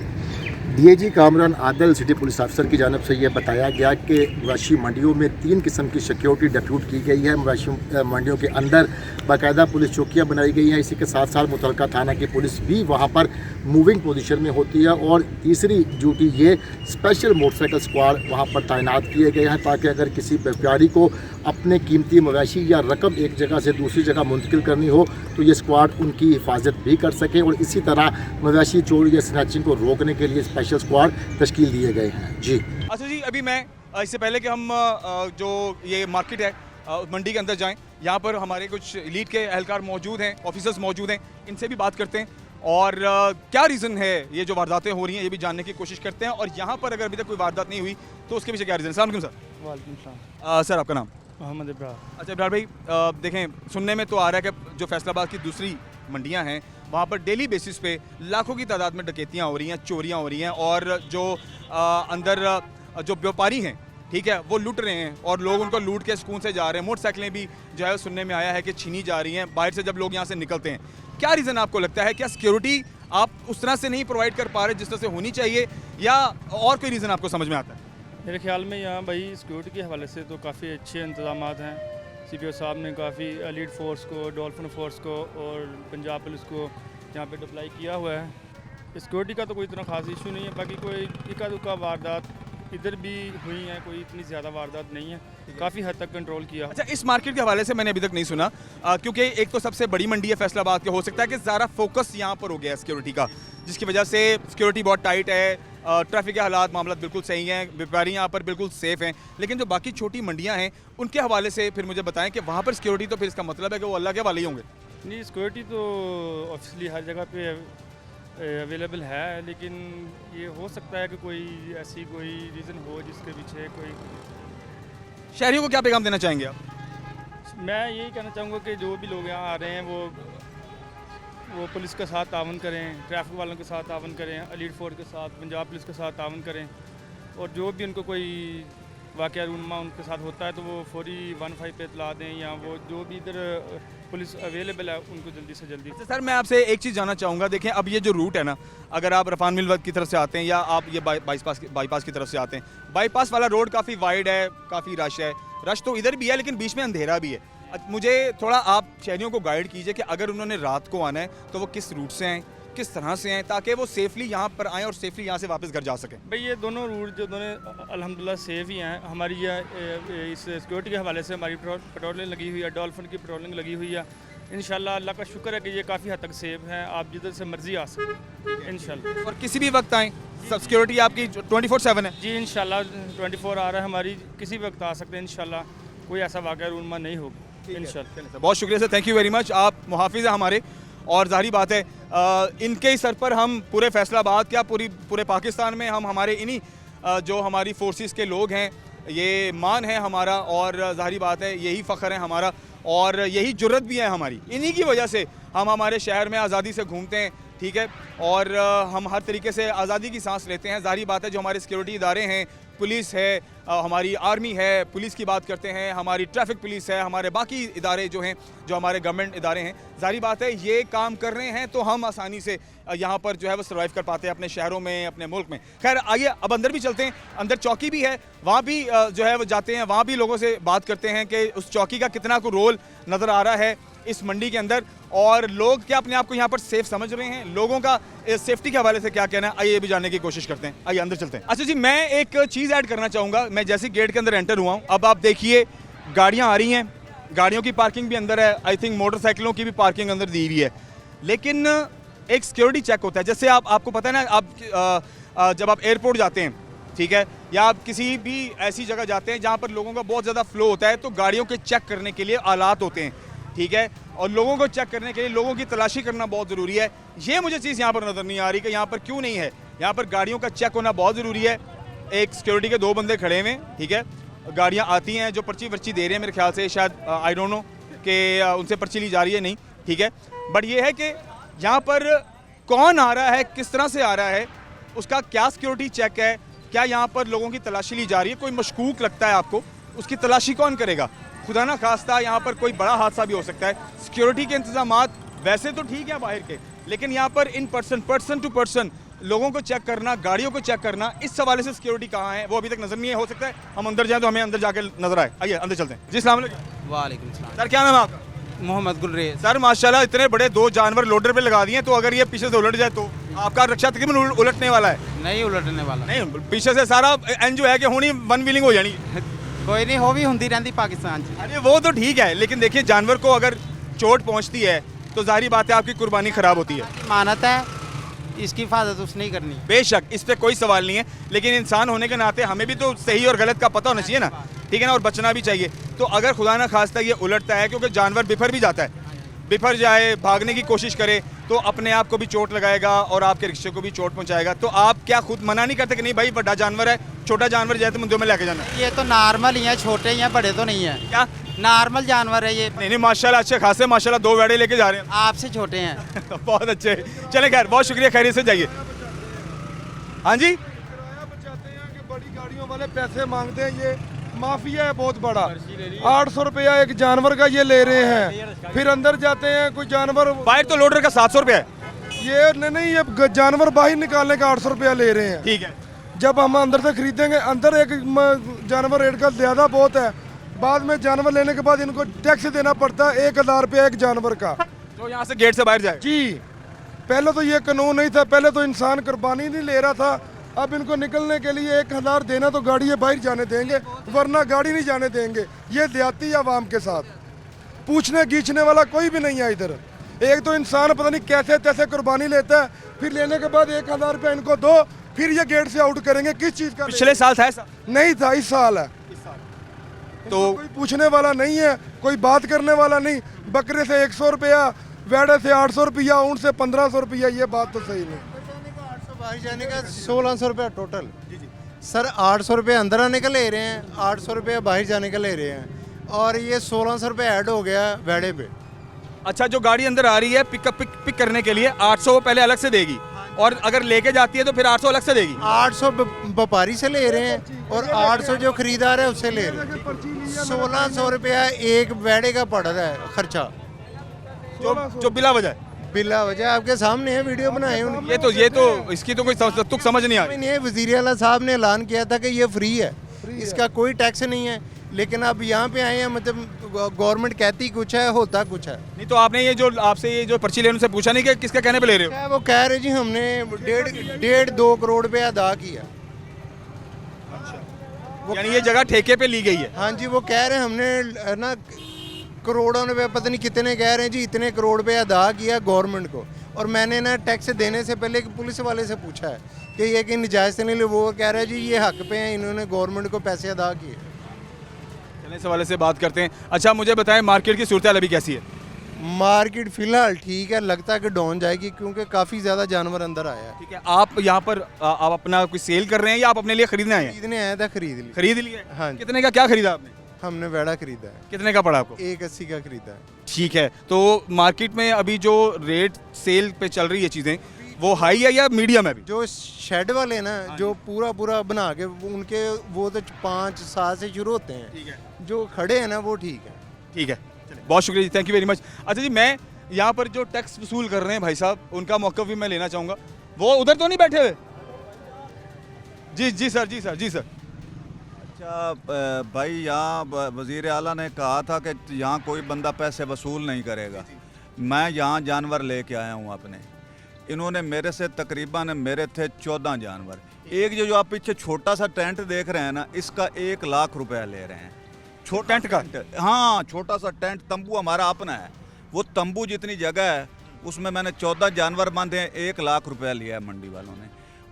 DIG Kamran Adil city police अफसर की जानिब से ये बताया गया कि मवेशी मंडियों में 3 किस्म की सिक्योरिटी डिप्यूट की गई है। मवेशी मंडियों के अंदर बाकायदा पुलिस चौकियाँ बनाई गई हैं, इसी के साथ साथ मुतलका थाना की पुलिस भी वहाँ पर मूविंग पोजीशन में होती है। और तीसरी ड्यूटी ये स्पेशल मोटरसाइकिल स्क्वाड वहाँ पर तैनात किए गए हैं, ताकि अगर किसी व्यापारी को अपने कीमती मवेशी या रकम एक जगह से दूसरी जगह मुंतकिल करनी हो तो ये स्क्वाड उनकी हिफाजत भी कर सके, और इसी तरह मवेशी चोरी या स्नैचिंग को रोकने के लिए स्पेशल स्क्वाड तश्कील दिए गए हैं। जी अच्छा जी, अभी मैं इससे पहले कि हम जो ये मार्केट है मंडी के अंदर जाएं, यहाँ पर हमारे कुछ एलीट के एहलकार मौजूद हैं, ऑफिसर्स मौजूद हैं, इनसे भी बात करते हैं और क्या रीज़न है ये जो वारदातें हो रही हैं ये भी जानने की कोशिश करते हैं, और यहाँ पर अगर अभी तक कोई वारदात नहीं हुई तो उसके पीछे क्या रीज़न है। अस्सलाम वालेकुम सर। वालेकुम सलाम। सर आपका नाम? मोहम्मद इब्रार। अच्छा इब्रार भाई, देखें सुनने में तो आ रहा है कि जो फैसलाबाद की दूसरी मंडियां हैं वहाँ पर डेली बेसिस पे लाखों की तादाद में डकैतियाँ हो रही हैं, चोरियाँ हो रही हैं और जो अंदर जो व्यापारी हैं, ठीक है, वो लूट रहे हैं और लोग उनको लूट के सुकून से जा रहे हैं। मोटरसाइकिलें भी जो है सुनने में आया है कि छीनी जा रही हैं बाहर से जब लोग यहाँ से निकलते हैं। क्या रीज़न आपको लगता है? क्या सिक्योरिटी आप उस तरह से नहीं प्रोवाइड कर पा रहे जिस तरह से होनी चाहिए, या और कोई रीज़न आपको समझ में आता है? मेरे ख्याल में यहाँ भाई सिक्योरिटी के हवाले से तो काफ़ी अच्छे इंतजाम हैं। CPO साहब ने काफ़ी एलीट फोर्स को, डॉल्फिन फोर्स को और पंजाब पुलिस को यहाँ पे डिप्लाई किया हुआ है। सिक्योरिटी का तो कोई इतना खास इशू नहीं है। बाकी कोई इक्का दुक्का वारदात इधर भी हुई हैं, कोई इतनी ज़्यादा वारदात नहीं है, काफ़ी हद तक कंट्रोल किया। अच्छा, इस मार्केट के हवाले से मैंने अभी तक नहीं सुना, क्योंकि एक तो सबसे बड़ी मंडी है फैसलाबाद के, हो सकता है कि ज़्यादा फोकस यहाँ पर हो गया है सिक्योरिटी का, जिसकी वजह से सिक्योरिटी बहुत टाइट है, ट्रैफिक के हालात मामला बिल्कुल सही हैं, व्यापारी यहाँ पर बिल्कुल सेफ़ हैं। लेकिन जो बाकी छोटी मंडियाँ हैं उनके हवाले से फिर मुझे बताएं कि वहाँ पर सिक्योरिटी तो फिर इसका मतलब है कि वो अल्लाह के वाले ही होंगे? नहीं, सिक्योरिटी तो ऑब्वियसली हर जगह पे अवेलेबल है, लेकिन ये हो सकता है कि कोई ऐसी कोई रीज़न हो जिसके पीछे कोई। शहरियों को क्या पैगाम देना चाहेंगे आप? मैं यही कहना चाहूँगा कि जो भी लोग यहाँ आ रहे हैं वो पुलिस के साथ तावन करें, ट्रैफिक वालों के साथ तावन करें, एलीट फोर्स के साथ, पंजाब पुलिस के साथ तावन करें, और जो भी उनको कोई वाक़या रूनमा उनके साथ होता है तो वो फौरी 15 पे इतला दें, या वो जो भी इधर पुलिस अवेलेबल है उनको जल्दी से जल्दी। सर मैं आपसे एक चीज़ जानना चाहूँगा, देखें अब ये जो रूट है ना, अगर आप रफान मिल की तरफ से आते हैं या आप ये बाईपास की तरफ से आते हैं, बाईपास वाला रोड काफ़ी वाइड है, काफ़ी रश है, रश तो इधर भी है लेकिन बीच में अंधेरा भी है। मुझे थोड़ा आप शहरियों को गाइड कीजिए कि अगर उन्होंने रात को आना है तो वो किस रूट से आएँ, किस तरह से आएँ, ताकि वो सेफली यहाँ पर आएँ और सेफली यहाँ से वापस घर जा सकें। भाई ये दोनों रूट जो दोनों अल्हम्दुलिल्लाह सेफ ही हैं। हमारी इस सिक्योरिटी के हवाले से हमारी पेट्रोलिंग लगी हुई है, डॉल्फिन की पेट्रोलिंग लगी हुई है। इंशाल्लाह अल्लाह का शुक्र है कि ये काफ़ी हद तक सेफ हैं, आप जिधर से मर्जी आ सकते हैं इंशाल्लाह। और किसी भी वक्त आएँ, सब सिक्योरिटी आपकी 24/7 है? जी इंशाल्लाह 24 आ रहा है, हमारी किसी वक्त आ सकते हैं इंशाल्लाह, कोई ऐसा वाक़या रूनमा नहीं होगा इंशाल्लाह। बहुत शुक्रिया sir, thank you very much. आप मुहाफिज हैं हमारे, और जाहिर बात है इनके ही सर पर हम पूरे फैसलाबाद क्या पूरे पाकिस्तान में हम हमारे इन्हीं जो हमारी फोर्सेस के लोग हैं, ये मान है हमारा, और जाहिर बात है यही फ़ख्र है हमारा और यही जुर्रत भी है हमारी। इन्हीं की वजह से हम हमारे शहर में आज़ादी से घूमते हैं, ठीक है, और हम हर तरीके से आज़ादी की सांस लेते हैं। जाहिर बात है जो हमारे सिक्योरिटी इदारे हैं, पुलिस है, हमारी आर्मी है, पुलिस की बात करते हैं, हमारी ट्रैफिक पुलिस है, हमारे बाकी इदारे जो हैं, जो हमारे गवर्नमेंट इदारे हैं, जाहिर बात है ये काम कर रहे हैं तो हम आसानी से यहाँ पर जो है वो सर्वाइव कर पाते हैं अपने शहरों में, अपने मुल्क में। खैर आइए अब अंदर भी चलते हैं, अंदर चौकी भी है, वहाँ भी जो है वो जाते हैं, वहाँ भी लोगों से बात करते हैं कि उस चौकी का कितना को रोल नज़र आ रहा है इस मंडी के अंदर, और लोग क्या अपने आप को यहाँ पर सेफ समझ रहे हैं, लोगों का सेफ्टी के हवाले से क्या कहना है, आइए ये भी जानने की कोशिश करते हैं। आइए अंदर चलते हैं। अच्छा जी, मैं एक चीज़ ऐड करना चाहूँगा। मैं जैसे गेट के अंदर एंटर हुआ हूँ, अब आप देखिए गाड़ियाँ आ रही हैं, गाड़ियों की पार्किंग भी अंदर है, आई थिंक मोटरसाइकिलों की भी पार्किंग अंदर दी हुई है, लेकिन एक सिक्योरिटी चेक होता है। जैसे आपको पता है ना, आप जब आप एयरपोर्ट जाते हैं, ठीक है, या आप किसी भी ऐसी जगह जाते हैं जहाँ पर लोगों का बहुत ज़्यादा फ्लो होता है, तो गाड़ियों के चेक करने के लिए आलात होते हैं, ठीक है, और लोगों को चेक करने के लिए लोगों की तलाशी करना बहुत ज़रूरी है। ये मुझे चीज़ यहाँ पर नज़र नहीं आ रही कि यहाँ पर क्यों नहीं है। यहाँ पर गाड़ियों का चेक होना बहुत ज़रूरी है। एक सिक्योरिटी के 2 बंदे खड़े हुए, ठीक है, गाड़ियाँ आती हैं, जो पर्ची वर्ची दे रहे हैं, मेरे ख्याल से शायद आई डोंट नो कि उनसे पर्ची ली जा रही है, नहीं, ठीक है, बट ये है कि यहाँ पर कौन आ रहा है, किस तरह से आ रहा है, उसका क्या सिक्योरिटी चेक है, क्या यहाँ पर लोगों की तलाशी ली जा रही है। कोई मशकूक लगता है आपको, उसकी तलाशी कौन करेगा? खुदा ना खास्ता यहाँ पर कोई बड़ा हादसा भी हो सकता है। सिक्योरिटी के इंतजामात वैसे तो ठीक है बाहर के, लेकिन यहाँ पर इन पर्सन टू पर्सन लोगों को चेक करना, गाड़ियों को चेक करना, इस हवाले से सिक्योरिटी कहाँ है वो अभी तक नजर नहीं है। हो सकता है हम अंदर जाएं तो हमें अंदर जाके नजर आए। आइए अंदर चलते हैं जी। अस्सलाम वालेकुम। वालेकुम सलाम। सर क्या नाम है आपका? मोहम्मद गुलरेज। सर माशाल्लाह इतने बड़े 2 जानवर लोडर पे लगा दिए, तो अगर ये पीछे से उलट जाए तो आपका रक्षा तकरीबन उलटने वाला है? नहीं उलटने वाला, नहीं, पीछे से सारा जो है कि होनी वन व्हीलिंग हो जानी। कोई नहीं, हो भी होती रहती पाकिस्तान च। अरे वो तो ठीक है, लेकिन देखिए जानवर को अगर चोट पहुंचती है तो जाहिर बात है आपकी कुर्बानी खराब होती है। मानत है, इसकी हिफाजत उसने ही करनी। बेशक, इस पे कोई सवाल नहीं है, लेकिन इंसान होने के नाते हमें भी तो सही और गलत का पता होना चाहिए ना, ठीक है ना, और बचना भी चाहिए। तो अगर खुदा ना खास्ता ये उलटता है, क्योंकि जानवर बिफर भी जाता है, बिफर जाए, भागने की कोशिश करे, तो अपने आप को भी चोट लगाएगा और आपके रिक्शे को भी चोट पहुंचाएगा। तो आप क्या खुद मना नहीं करते कि नहीं भाई बड़ा जानवर है, छोटा जानवर जैसे मंदिर में लेके जाना? ये तो नॉर्मल ही है, छोटे ही हैं, बड़े तो नहीं है। क्या? नॉर्मल जानवर है ये। नहीं माशाल्लाह अच्छे खासे, माशाल्लाह 2 वेड़े लेके जा रहे आपसे छोटे हैं। हैं। बहुत अच्छे। चले खैर, बहुत शुक्रिया, खैरियत से जाइए। हाँ जी, बचाते हैं कि बड़ी गाड़ियों वाले पैसे मांगते हैं, ये माफिया है बहुत बड़ा। 800 रुपया एक जानवर का ये ले रहे हैं, फिर अंदर जाते हैं कोई जानवर, बाहर तो लोडर का 700 रुपया है। ये नहीं, ये जानवर बाहर निकालने का 800 रुपया ले रहे हैं। ठीक है, जब हम अंदर से खरीदेंगे, अंदर एक जानवर रेट का ज़्यादा बहुत है, बाद में जानवर लेने के बाद इनको टैक्स देना पड़ता है 1000 रुपया एक जानवर का। तो यहाँ से गेट से बाहर जाए। जी, पहले तो ये कानून नहीं था, पहले तो इंसान कुर्बानी नहीं ले रहा था। अब इनको निकलने के लिए 1000 देना तो गाड़ी ये बाहर जाने देंगे, वरना गाड़ी नहीं जाने देंगे। ये देहाती आवाम के साथ पूछने गींचने वाला कोई भी नहीं है इधर। एक तो इंसान पता नहीं कैसे तैसे कुर्बानी लेता है, फिर लेने के बाद 1000 रुपया इनको दो, फिर ये गेट से आउट करेंगे। किस चीज़ का? पिछले साल था ऐसा? नहीं था, इस साल है। तो कोई पूछने वाला नहीं है, कोई बात करने वाला नहीं। बकरे से 100 रुपया, वेड़े से 800 रुपया, ऊँट से 1500 रुपया, ये बात तो सही नहीं। बाहर जाने का 1600 रुपया टोटल। सर 800 रुपये अंदर आने का ले रहे हैं, 800 रुपये बाहर जाने का ले रहे हैं, और ये 1600 रुपये ऐड हो गया वेड़े पे। अच्छा, जो गाड़ी अंदर आ रही है पिक करने के लिए 800 वो पहले अलग से देगी, और अगर लेके जाती है तो फिर 800 अलग से देगी। 800 व्यापारी से ले रहे हैं और 800 जो खरीदार है उससे ले रहे हैं। 1600 रुपया एक वेड़े का पड़ रहा है खर्चा, जो बिला वजह। बिला वजह आपके सामने है, वीडियो बनाए उन्होंने। ये तो इसकी तो कोई तुक समझ नहीं आ रही। नहीं, वज़ीर आला साहब ने ऐलान किया था कि ये फ्री है, इसका कोई टैक्स नहीं है, लेकिन अब यहाँ पे आए हैं, मतलब गवर्नमेंट कहती कुछ है, होता कुछ है। नहीं तो आपने ये जो आपसे ये जो पर्ची लेने से पूछा नहीं कि किसके कहने पे ले रहे हो? क्या वो कह रहे जी हमने 1.5-2 करोड़ रुपये अदा किया। यानी ये जगह ठेके पे ली गई है? हाँ जी, वो कह रहे हैं हमने ना करोड़ों रुपए, पता नहीं कितने कह रहे हैं जी, इतने करोड़ रुपए अदा किया गवर्नमेंट को। और मैंने ना टैक्स देने से पहले एक पुलिस वाले से पूछा है कि ये कि नजायज़ से नहीं ले, वो कह रहा है जी ये हक पे हैं, इन्होंने गवर्नमेंट को पैसे अदा किए। चलें इस हवाले से बात करते हैं। अच्छा मुझे बताएं, मार्केट की सूरत अभी कैसी है? मार्केट फ़िलहाल ठीक है, लगता है कि डाउन जाएगी क्योंकि काफ़ी ज़्यादा जानवर अंदर आया है। ठीक है, आप यहाँ पर आप अपना कोई सेल कर रहे हैं या आप अपने लिए खरीदने आए हैं? खरीदने आया था, खरीद ली। खरीद लिया? हाँ जी। कितने का क्या खरीदा आपने? हमने वेड़ा खरीदा है, कितने का पड़ा आपको? 180 का खरीदा है। ठीक है, तो मार्केट में अभी जो रेट सेल पे चल रही है चीज़ें, वो हाई है या मीडियम है अभी? जो शेड वाले ना, जो पूरा बना के उनके, वो तो 5-7 से शुरू होते हैं। ठीक है, जो खड़े हैं ना वो ठीक है। ठीक है, चलिए बहुत शुक्रिया जी, थैंक यू वेरी मच। अच्छा जी, मैं यहाँ पर जो टैक्स वसूल कर रहे हैं भाई साहब, उनका मौक़िफ़ भी मैं लेना चाहूँगा। वो उधर तो नहीं बैठे हुए? जी सर, जी सर, जी सर। अच्छा भाई, यहाँ वज़ीर आला ने कहा था कि यहाँ कोई बंदा पैसे वसूल नहीं करेगा। मैं यहाँ जानवर लेके आया हूँ अपने, इन्होंने मेरे से तकरीबन मेरे थे 14 जानवर। एक जो आप पीछे छोटा सा टेंट देख रहे हैं ना, इसका 1 लाख रुपया ले रहे हैं। छोटा टेंट का? हाँ, छोटा सा टेंट, तंबू हमारा अपना है, वो तंबू जितनी जगह है उसमें मैंने 14 जानवर बांधे हैं, 1 लाख रुपया लिया है मंडी वालों ने।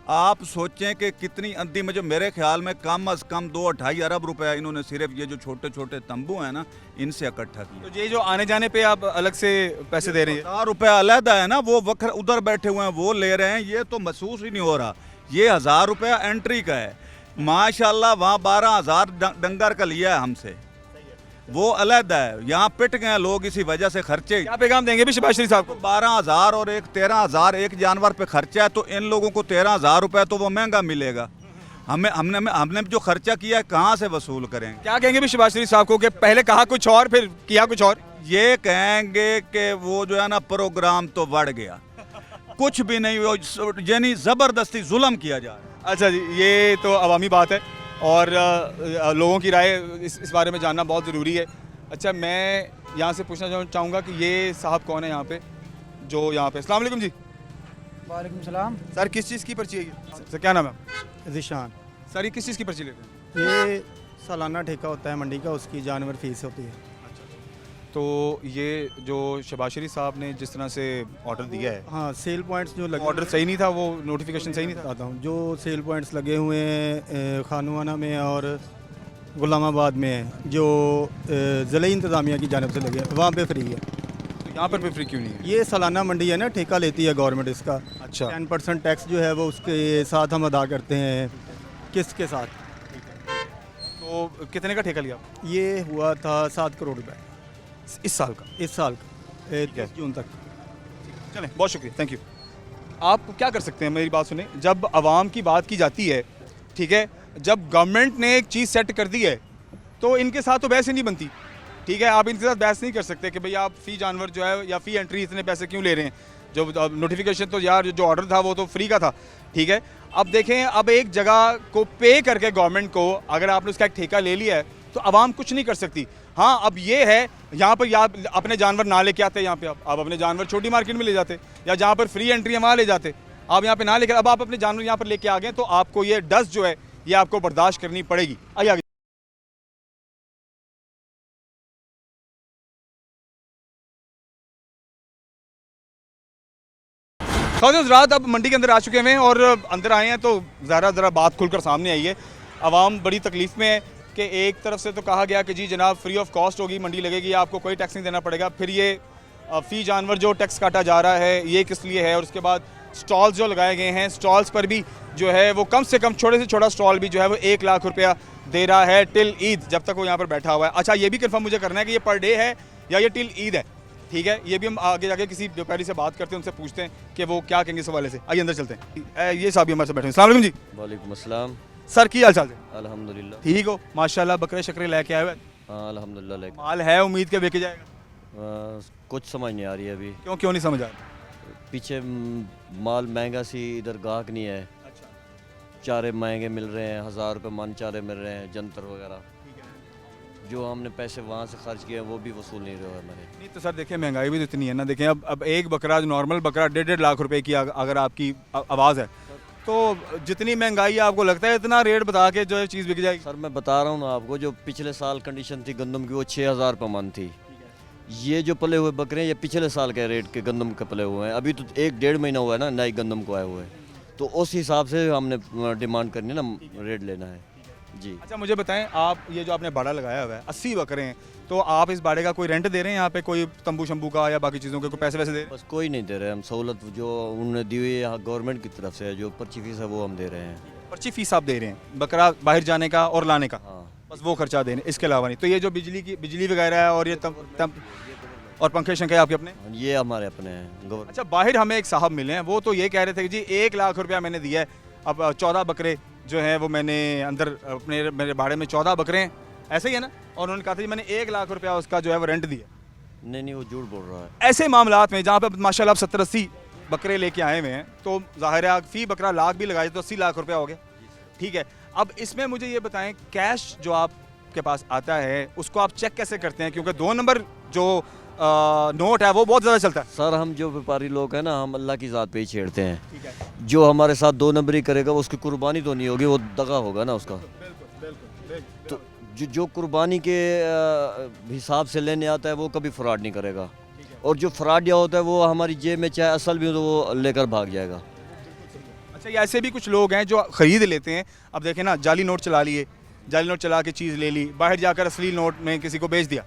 आप सोचें कि कितनी अंधी में, जो मेरे ख्याल में कम अज़ कम 2-2.5 अरब रुपया इन्होंने सिर्फ ये जो छोटे छोटे तंबू हैं ना, इनसे इकट्ठा किया। तो ये जो आने जाने पे आप अलग से पैसे दे रहे हैं? 1000 रुपया अलहदा है ना, वो वक्त उधर बैठे हुए हैं वो ले रहे हैं, ये तो महसूस ही नहीं हो रहा। ये 1000 रुपया एंट्री का है, माशाल्लाह वहाँ 12,000 डंगर का लिया है हमसे, वो अलग है। यहाँ पिट गए लोग इसी वजह से, खर्चे। क्या पैगाम देंगे भी शहबाज शरीफ साहब को? 12,000 और एक 13,000 एक जानवर पे खर्चा है, तो इन लोगों को 13,000 रुपया तो वो महंगा मिलेगा। हमने जो खर्चा किया है कहाँ से वसूल करेंगे? क्या कहेंगे भी शहबाज शरीफ साहब को कि पहले कहा कुछ और फिर किया कुछ और? ये कहेंगे कि वो जो है ना प्रोग्राम तो बढ़ गया, कुछ भी नहीं, यानी ज़बरदस्ती जुल्म किया जा रहा है। अच्छा जी, ये तो अवामी बात है और लोगों की राय इस बारे में जानना बहुत ज़रूरी है। अच्छा, मैं यहाँ से पूछना चाहूँगा कि ये साहब कौन है यहाँ पे, जो यहाँ पे? अस्सलाम वालेकुम जी। वालेकुम सलाम। सर किस चीज़ की पर्ची है ये? सर क्या नाम है? ज़िशान। सर ये किस चीज़ की पर्ची लेते हैं? ये सालाना ठेका होता है मंडी का, उसकी जानवर फीस होती है। तो ये जो शहबाज शरीफ साहब ने जिस तरह से ऑर्डर दिया है, हाँ, सेल पॉइंट्स जो लगे, ऑर्डर सही नहीं था, वो नोटिफिकेशन सही नहीं था? बताता हूँ, जो सेल पॉइंट्स लगे हुए हैं खानुआना में और गुलामाबाद में, जो ज़िले इंतज़ामिया की जानिब से लगे, वहाँ पे फ्री है। तो यहाँ पर भी फ्री क्यों नहीं है? ये सालाना मंडी है ना, ठेका लेती है गवर्नमेंट इसका। अच्छा। 10% टैक्स जो है वो उसके साथ हम अदा करते हैं, किस्त के साथ। तो कितने का ठेका लिया आपने? ये हुआ था 7 करोड़ रुपए इस साल का? इस साल का, 30 जून तक। चलें, बहुत शुक्रिया, थैंक यू। आप क्या कर सकते हैं, मेरी बात सुने। जब आवाम की बात की जाती है, ठीक है, जब गवर्नमेंट ने एक चीज़ सेट कर दी है तो इनके साथ तो बहस ही नहीं बनती, ठीक है। आप इनके साथ बहस नहीं कर सकते कि भाई आप फ़ी जानवर जो है या फ़ी एंट्री इतने पैसे क्यों ले रहे हैं। जो नोटिफिकेशन तो यार जो ऑर्डर था वो तो फ्री का था, ठीक है। अब देखें, अब एक जगह को पे करके गवर्नमेंट को अगर आपने उसका एक ठेका ले लिया है तो आवाम कुछ नहीं कर सकती। हाँ, अब ये है यहाँ पर या अपने जानवर ना लेके आते, यहाँ पे आप अपने जानवर छोटी मार्केट में ले जाते, या जहाँ पर फ्री एंट्री है वहाँ ले जाते। आप यहाँ पे ना लेकर अब आप अपने जानवर यहाँ पर लेके आ गए तो आपको ये डस्ट जो है ये आपको बर्दाश्त करनी पड़ेगी। आइए आगे। रात अब मंडी के अंदर आ चुके हैं और अंदर आए हैं तो ज़रा बात खुलकर सामने आई है। आवाम बड़ी तकलीफ़ में है कि एक तरफ से तो कहा गया कि जी जनाब फ्री ऑफ कॉस्ट होगी, मंडी लगेगी, आपको कोई टैक्स नहीं देना पड़ेगा। फिर ये फ़ी जानवर जो टैक्स काटा जा रहा है ये किस लिए है, और उसके बाद स्टॉल्स जो लगाए गए हैं, स्टॉल्स पर भी जो है वो कम से कम छोटे से छोटा स्टॉल भी जो है वो 1 लाख रुपया दे रहा है टिल ईद, जब तक वो यहाँ पर बैठा हुआ है। अच्छा, ये भी कन्फर्म मुझे करना है कि ये पर डे है या ये टिल ईद है, ठीक है। ये भी हम आगे जाके किसी व्यापारी से बात करते हैं, उनसे पूछते हैं कि वो क्या कहेंगे इस हवाले से। आइए अंदर चलते हैं। ये साहब हमारे से बैठे हैं। अस्सलाम वालेकुम जी। वालेकुम अस्सलाम। सर की हाल चाल है? अल्हम्दुलिल्लाह ठीक हो माशाल्लाह। बकरे शकरे लेके आए हुए? हाँ अल्हम्दुलिल्लाह। लेकिन माल है, उम्मीद के बिक जाएगा? कुछ समझ नहीं आ रही है अभी। क्यों नहीं समझ आ रहा? पीछे माल महंगा सी, इधर गाहक नहीं है। अच्छा। चारे महंगे मिल रहे हैं, 1000 रुपये मन चारे मिल रहे हैं, जंतर वगैरह। जो हमने पैसे वहाँ से खर्च किए वो भी वसूल नहीं रहा है मैंने। नहीं तो सर देखिए, महंगाई भी तो इतनी है ना। देखें अब एक बकरा, जो नॉर्मल बकरा 1.5 लाख रुपए की अगर आपकी आवाज़ है तो जितनी महंगाई है आपको लगता है इतना रेट बता के जो है चीज़ बिक जाएगी? सर मैं बता रहा हूँ ना आपको, जो पिछले साल कंडीशन थी गंदम की वो 6000 रुपये मन थी। ये जो पले हुए बकरे हैं ये पिछले साल के रेट के गंदम के पले हुए हैं। अभी तो 1-1.5 महीना हुआ है ना नई गंदम को आए हुए, तो उस हिसाब से हमने डिमांड करनी है ना, रेट लेना है जी। अच्छा मुझे बताएं, आप ये जो आपने बाड़ा लगाया हुआ है 80 बकरे हैं, तो आप इस बाड़े का कोई रेंट दे रहे हैं यहाँ पे, कोई तंबू शंबू का या बाकी चीज़ों के कोई पैसे वैसे दे रहे हैं? बस कोई नहीं दे रहे हम। सहूलत जो उन्होंने दी हुई है यहाँ गवर्नमेंट की तरफ से, जो पर्ची फीस है वो हम दे रहे हैं। पर्ची फीस आप दे रहे हैं, बकरा बाहर जाने का और लाने का? हाँ बस वो खर्चा देने, इसके अलावा नहीं। तो ये जो बिजली वगैरह है और ये और पंखे शंखे आपके अपने? ये हमारे अपने हैं। अच्छा, बाहर हमें एक साहब मिले हैं, वो तो ये कह रहे थे कि जी 1 लाख रुपया मैंने दिया है, अब 14 बकरे जो हैं वो मैंने अंदर अपने मेरे बाड़े में 14 बकरे हैं, ऐसे ही है ना। और उन्होंने कहा था जी मैंने 1 लाख रुपया उसका जो है वो रेंट दिया। नहीं वो झूठ बोल रहा है। ऐसे मामलात में जहाँ पे माशाल्लाह आप 70-80 बकरे लेके आए हुए हैं, तो ज़ाहिर है फ़ी बकरा लाख भी लगाए तो 80 लाख रुपया हो गया, ठीक है। अब इसमें मुझे ये बताएं, कैश जो आपके पास आता है उसको आप चेक कैसे करते हैं? क्योंकि 2 नंबर जो नोट है वो बहुत ज़्यादा चलता है। सर हम जो व्यापारी लोग हैं ना, हम अल्लाह की ज़ात पे ही छेड़ते हैं। ठीक है। जो हमारे साथ 2 नंबरी करेगा उसकी कुर्बानी तो नहीं होगी, वो दगा होगा ना उसका। तो जो कुर्बानी के हिसाब से लेने आता है वो कभी फ्रॉड नहीं करेगा, और जो फ्रॉड या होता है वो हमारी जेब में चाहे असल भी हो तो वो लेकर भाग जाएगा। अच्छा, ये ऐसे भी कुछ लोग हैं जो ख़रीद लेते हैं। अब देखें ना, जाली नोट चला लिए, जाली नोट चला के चीज़ ले ली, बाहर जाकर असली नोट में किसी को बेच दिया,